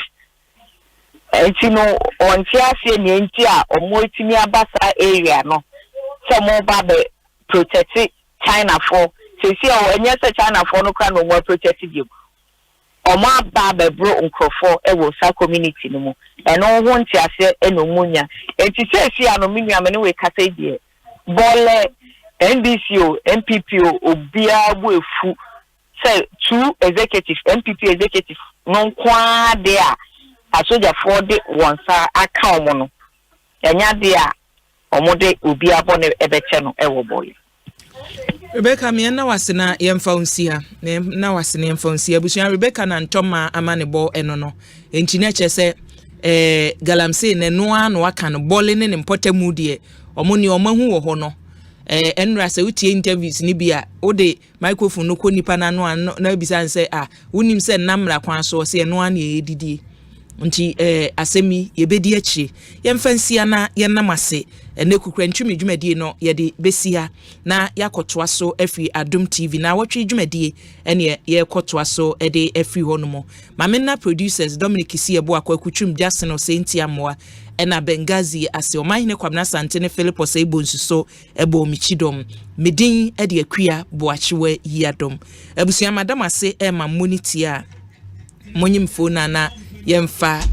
no on tiase ni enti a omo etimi abasa area no so mo ba be protect China for say enye say China for no kra no more protect you omo aba be bro nkrofo e wo sa community no mu eno ho ntiase eno munya enti say ano minua me ne we kasa die bole NDCO MPPO obia bu efu say two executive MPP executive no kwa de a asoja for de wonsa aka omo no enya de a omo de obi abone ebeche no ewo boy Rebecca me na wasena yemfa unsia na wasena yemfa unsia busuan Rebecca na ntoma amanebo eno no enti na chese galamsey ne noa no aka no bole ne mpotemu de omo ni omo hu wo ho no enra se utie interviews ni bia ode microphone no ko nipa na no na bisa nse wonim se namra kwan so se no an ye didi nti asemi yebedi achi yemfansia na yenamase ene Kukurantumi dwumadie no yede besia na yakotoa so afi Adom TV na watwe dwumadie ene ye kotoa so ede afi honomo mamena producers Dominic Siebo Akua Kuchum Jason Osenti Amoa ena Bengazi ase omahine Kwabna Santene Philip Oseibo nsuso ebo Michidom medin ede Akua Boakyewaa Yiadom abusia madam ase ma monitia monyimfo na yemfa